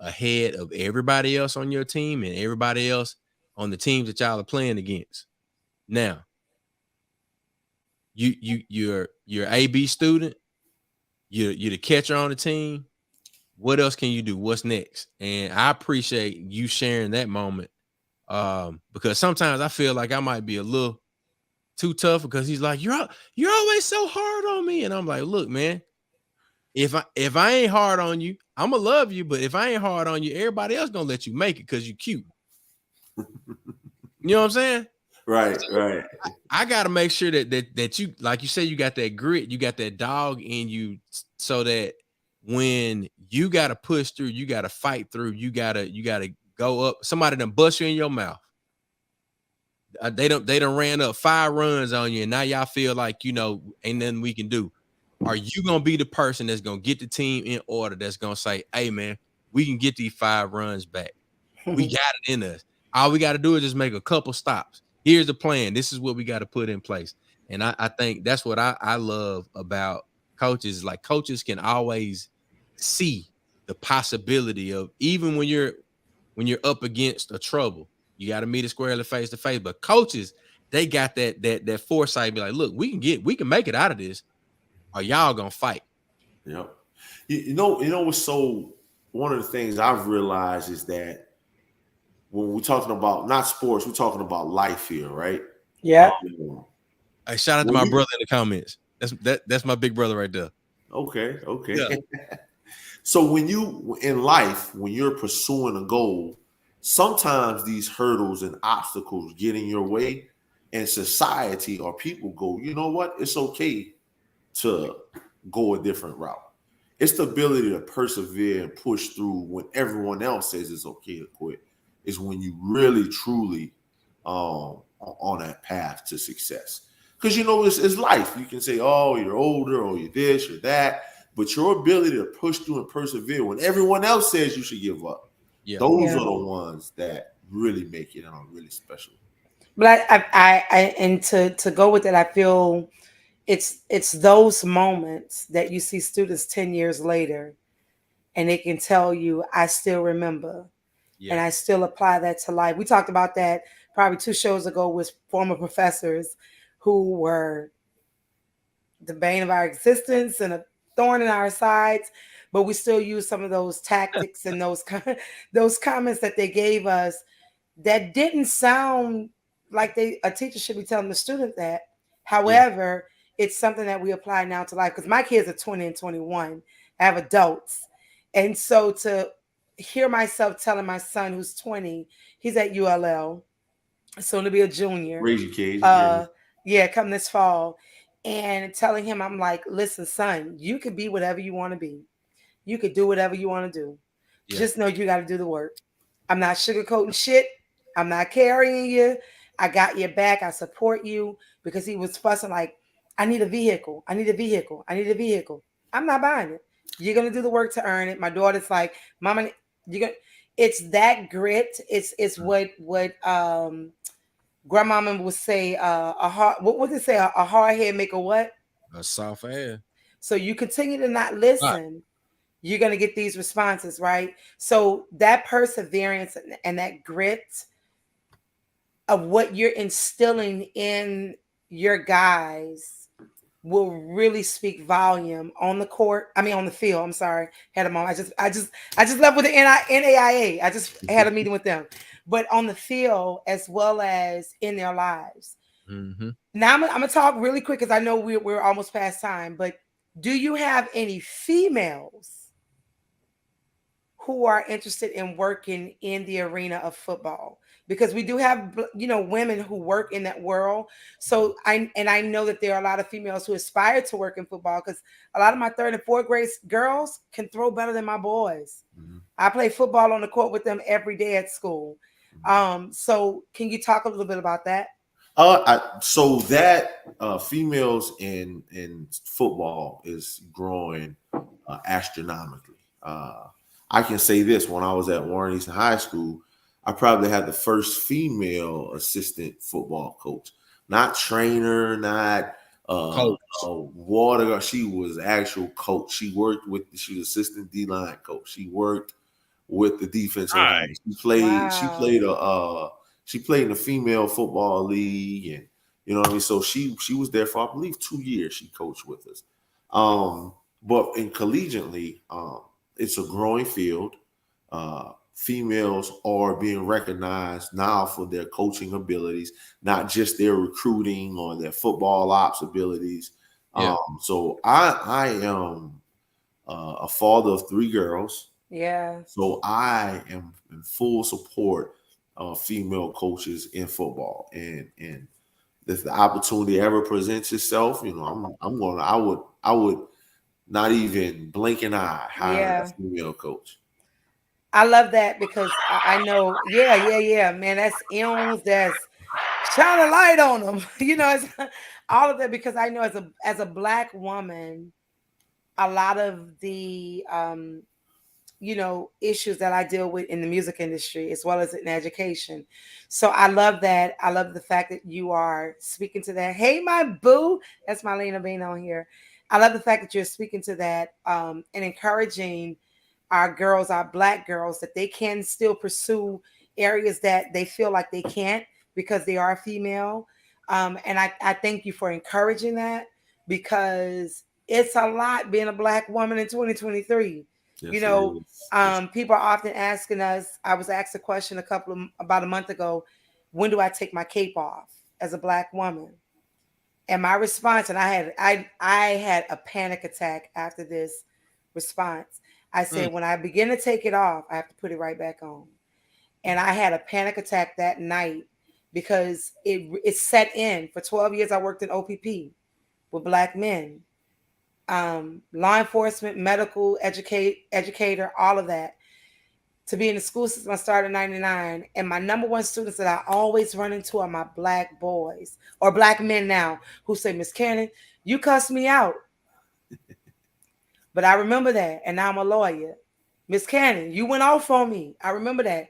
ahead of everybody else on your team and everybody else on the teams that y'all are playing against? Now, you're AB student, you're the catcher on the team. What else can you do? What's next? And I appreciate you sharing that moment. Because sometimes I feel like I might be a little too tough because he's like, you're always so hard on me. And I'm like, look, man, if I ain't hard on you, I'm gonna love you. But if I ain't hard on you, everybody else gonna let you make it because you cute. You know what I'm saying? Right, So right. I gotta make sure that you, like you say, you got that grit, you got that dog in you, so that when you gotta push through, you gotta fight through, you gotta go up. Somebody done bust you in your mouth. They done ran up 5 runs on you, and now y'all feel like, ain't nothing we can do. Are you gonna be the person that's gonna get the team in order? That's gonna say, "Hey, man, we can get these 5 runs back. We got it in us. All we got to do is just make a couple stops. Here's the plan. This is what we got to put in place." And I think that's what I love about coaches. Like, coaches can always see the possibility of, even when you're up against a trouble, you got to meet it squarely face to face. But coaches, they got that foresight. Be like, look, we can make it out of this. Or y'all gonna fight? Yep. You know what's so, one of the things I've realized is that when we're talking about not sports, we're talking about life here, right? Yeah. Hey, shout out to my brother in the comments. That's my big brother right there. Okay. Yeah. So when you in life, when you're pursuing a goal, sometimes these hurdles and obstacles get in your way, and society or people go, you know what? It's okay to go a different route. It's the ability to persevere and push through when everyone else says it's okay to quit. Is when you really truly on that path to success. Because it's life. You can say, oh, you're older, or you're this or that, but your ability to push through and persevere when everyone else says you should give up, those are the ones that really make it and are really special. But I and to go with it, I feel it's those moments that you see students 10 years later, and they can tell you, I still remember. And I still apply that to life. We talked about that probably 2 shows ago with former professors who were the bane of our existence and a thorn in our sides, but we still use some of those tactics and those comments that they gave us that didn't sound like a teacher should be telling the student that. However, it's something that we apply now to life, because my kids are 20 and 21. I have adults. And so to hear myself telling my son, who's 20, he's at ULL, soon to be a junior. Raise your kids. Come this fall. And telling him, I'm like, listen, son, you could be whatever you want to be. You could do whatever you want to do. Yeah. Just know you got to do the work. I'm not sugarcoating shit. I'm not carrying you. I got your back. I support you. Because he was fussing like, I need a vehicle. I need a vehicle. I need a vehicle. I'm not buying it. You're going to do the work to earn it. My daughter's like, Mama, it's that grit. It's what grandmama would say, what would they say? A hard head make a what? A soft head. So you continue to not listen, you're going to get these responses, right? So that perseverance and that grit of what you're instilling in your guys will really speak volume on the court. I mean, on the field. I'm sorry. Had a moment. I just left with the NAIA. I just had a meeting with them, but on the field as well as in their lives. Mm-hmm. Now I'm gonna talk really quick because I know we're almost past time. But do you have any females who are interested in working in the arena of football? Because we do have, women who work in that world. So I know that there are a lot of females who aspire to work in football, because a lot of my 3rd and 4th grade girls can throw better than my boys. Mm-hmm. I play football on the court with them every day at school. Mm-hmm. So can you talk a little bit about that? So that females in football is growing astronomically. I can say this: when I was at Warren Easton High School, I probably had the first female assistant football coach, not trainer, not water girl. She was actual coach. She was assistant D-line coach. She worked with the defensive line. She played. Wow. She played in the female football league, and You know what I mean? So she was there for, I believe, 2 years. She coached with us. But in collegiately, it's a growing field. Females are being recognized now for their coaching abilities, not just their recruiting or their football ops abilities. Yeah. So I am a father of 3 girls. Yeah. So I am in full support of female coaches in football, and if the opportunity ever presents itself, you know, I would not even blink an eye hire a female coach. I love that because I know, yeah, man, that's ilms, that's shine a light on them. You know, it's all of that because I know as a Black woman, a lot of the you know, issues that I deal with in the music industry as well as in education. So I love that. I love the fact that you are speaking to that. Hey, my boo, that's Marlena being on here. I love the fact that you're speaking to that and encouraging our girls, our Black girls, that they can still pursue areas that they feel like they can't because they are female. And I thank you for encouraging that because it's a lot being a Black woman in 2023. Yes, you know, people are often asking us. I was asked a question about a month ago. When do I take my cape off as a Black woman? And my response, and I had a panic attack after this response. I said, when I begin to take it off, I have to put it right back on. And I had a panic attack that night because it set in. For 12 years, I worked in OPP with Black men. Law enforcement, medical, educator, all of that. To be in the school system, I started in 99. And my number one students that I always run into are my Black boys or Black men now who say, Miss Cannon, you cussed me out. But I remember that. And now I'm a lawyer. Miss Cannon, you went off on me. I remember that.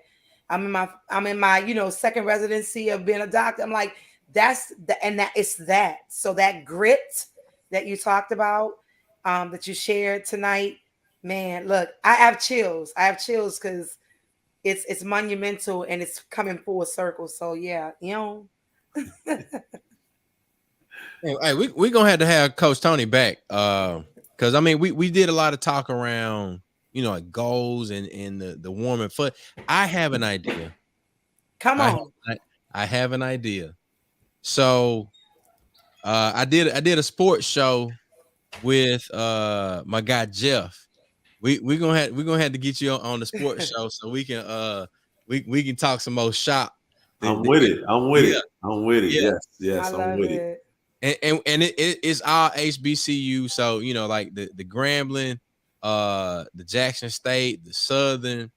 I'm in my, you know, second residency of being a doctor. I'm like, it's that. So that grit that you talked about, that you shared tonight, man, look, I have chills because it's monumental and it's coming full circle. So yeah, you know. Hey, we're gonna have to have Coach Tony back. Because I mean, we did a lot of talk around, you know, like goals and the warming foot. I have an idea. Come on. I have an idea. So I did a sports show with my guy Jeff. We're gonna have to get you on the sports show so we can talk some more shop. I'm with it. Yeah. Yes, I'm with it. And it's all HBCU. So you know, like the Grambling, the Jackson State, the Southern.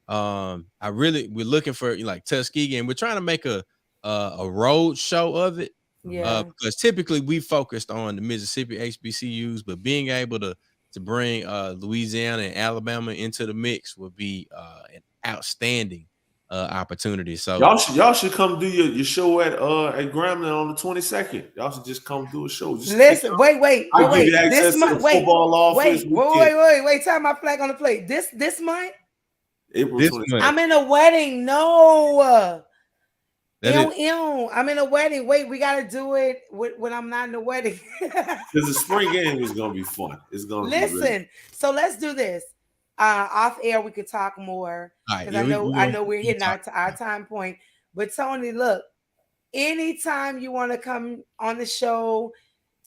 We're looking for, you know, like Tuskegee, and we're trying to make a road show of it. Yeah. Because typically we focused on the Mississippi HBCUs, but being able to bring Louisiana and Alabama into the mix would be an outstanding opportunity. So y'all should come do your show at Grambling on the 22nd. Y'all should just come do a show. Just listen, wait. I'll give you access to the football office. Wait. Time my flag on the plate. This month? April 22nd. I'm in a wedding. No. I'm in a wedding. Wait, we gotta do it when I'm not in the wedding. Because the spring game is gonna be fun. It's gonna listen. So let's do this. Off air, we could talk more because I know we're hitting our time point. But Tony, look, anytime you want to come on the show,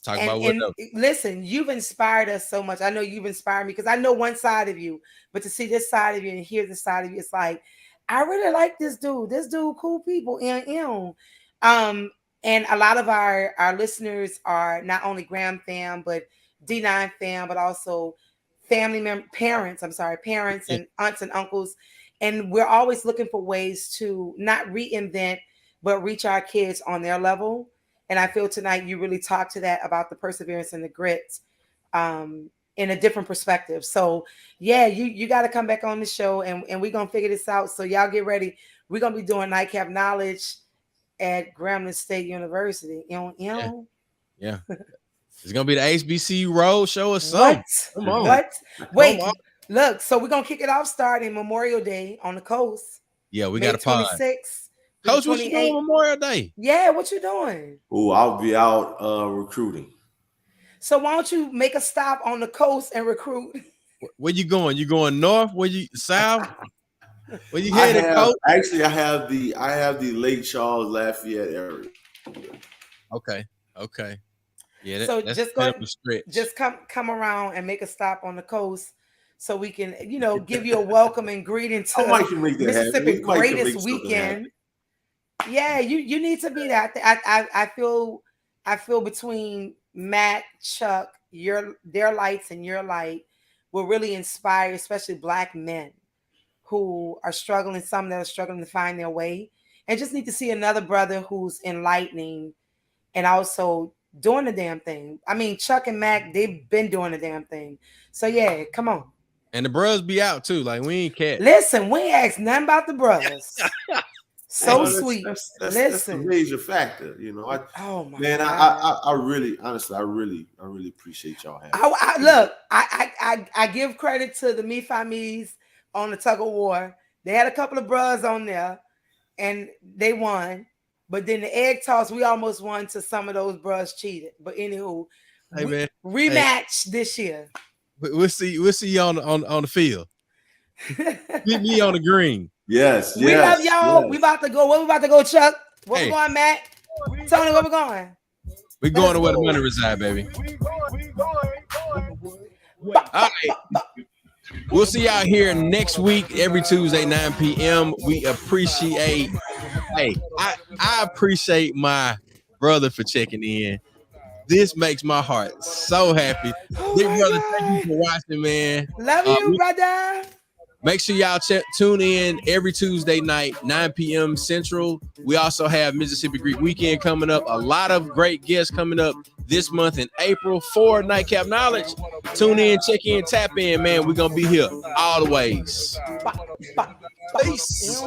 talk about what else. Listen, you've inspired us so much. I know you've inspired me because I know one side of you, but to see this side of you and hear this side of you, it's like, I really like this dude. This dude, cool people. And a lot of our listeners are not only Graham fam, but D9 fam, but also parents and aunts and uncles. And we're always looking for ways to not reinvent, but reach our kids on their level. And I feel tonight you really talked to that about the perseverance and the grit in a different perspective. So yeah, you got to come back on the show and we're going to figure this out. So y'all get ready. We're going to be doing Nightcap Knowledge at Grambling State University. Yeah. It's going to be the HBCU Road Show or something. Come on. What? Wait, look. So we're going to kick it off starting Memorial Day on the coast. Yeah, we got a pod. 26th Coach, what you doing Memorial Day? Yeah, what you doing? Oh, I'll be out recruiting. So why don't you make a stop on the coast and recruit? Where you going? You going north? Where you south? Where you headed, Coach? Actually, I have the Lake Charles Lafayette area. Okay. Yeah. So just come around and make a stop on the coast, so we can give you a welcome and greeting to Mississippi greatest weekend. Yeah, you need to be there. I feel between Matt, Chuck, their lights and your light will really inspire, especially Black men who are struggling, some that are struggling to find their way, and just need to see another brother who's enlightening and also doing the damn thing. I mean, Chuck and Mac, they've been doing the damn thing. So yeah, come on. And the bros be out too. Like, we ain't cat. Listen, we ain't asked nothing about the brothers. So sweet. That's a major factor, Oh my man, God. I really, honestly, I really appreciate y'all having. I give credit to the Me Famis on the tug of war. They had a couple of bros on there, and they won. But then the egg toss, we almost won to some of those bros cheated. But anywho, hey, man, rematch this year. We'll see you on the field. Meet me on the green. Yes. We love y'all. Yes. We about to go. Where we about to go, Chuck? Where we going, Matt? Tony, where we going? We going to where the money reside, baby. All right. We'll see y'all here next week, every Tuesday, 9 p.m. We appreciate, I appreciate my brother for checking in. This makes my heart so happy. Big brother, thank you for watching, man. Love you, brother. Make sure y'all tune in every Tuesday night, 9 p.m. Central. We also have Mississippi Greek Weekend coming up. A lot of great guests coming up this month in April for Nightcap Knowledge. Tune in, check in, tap in, man. We're going to be here all the ways. Peace.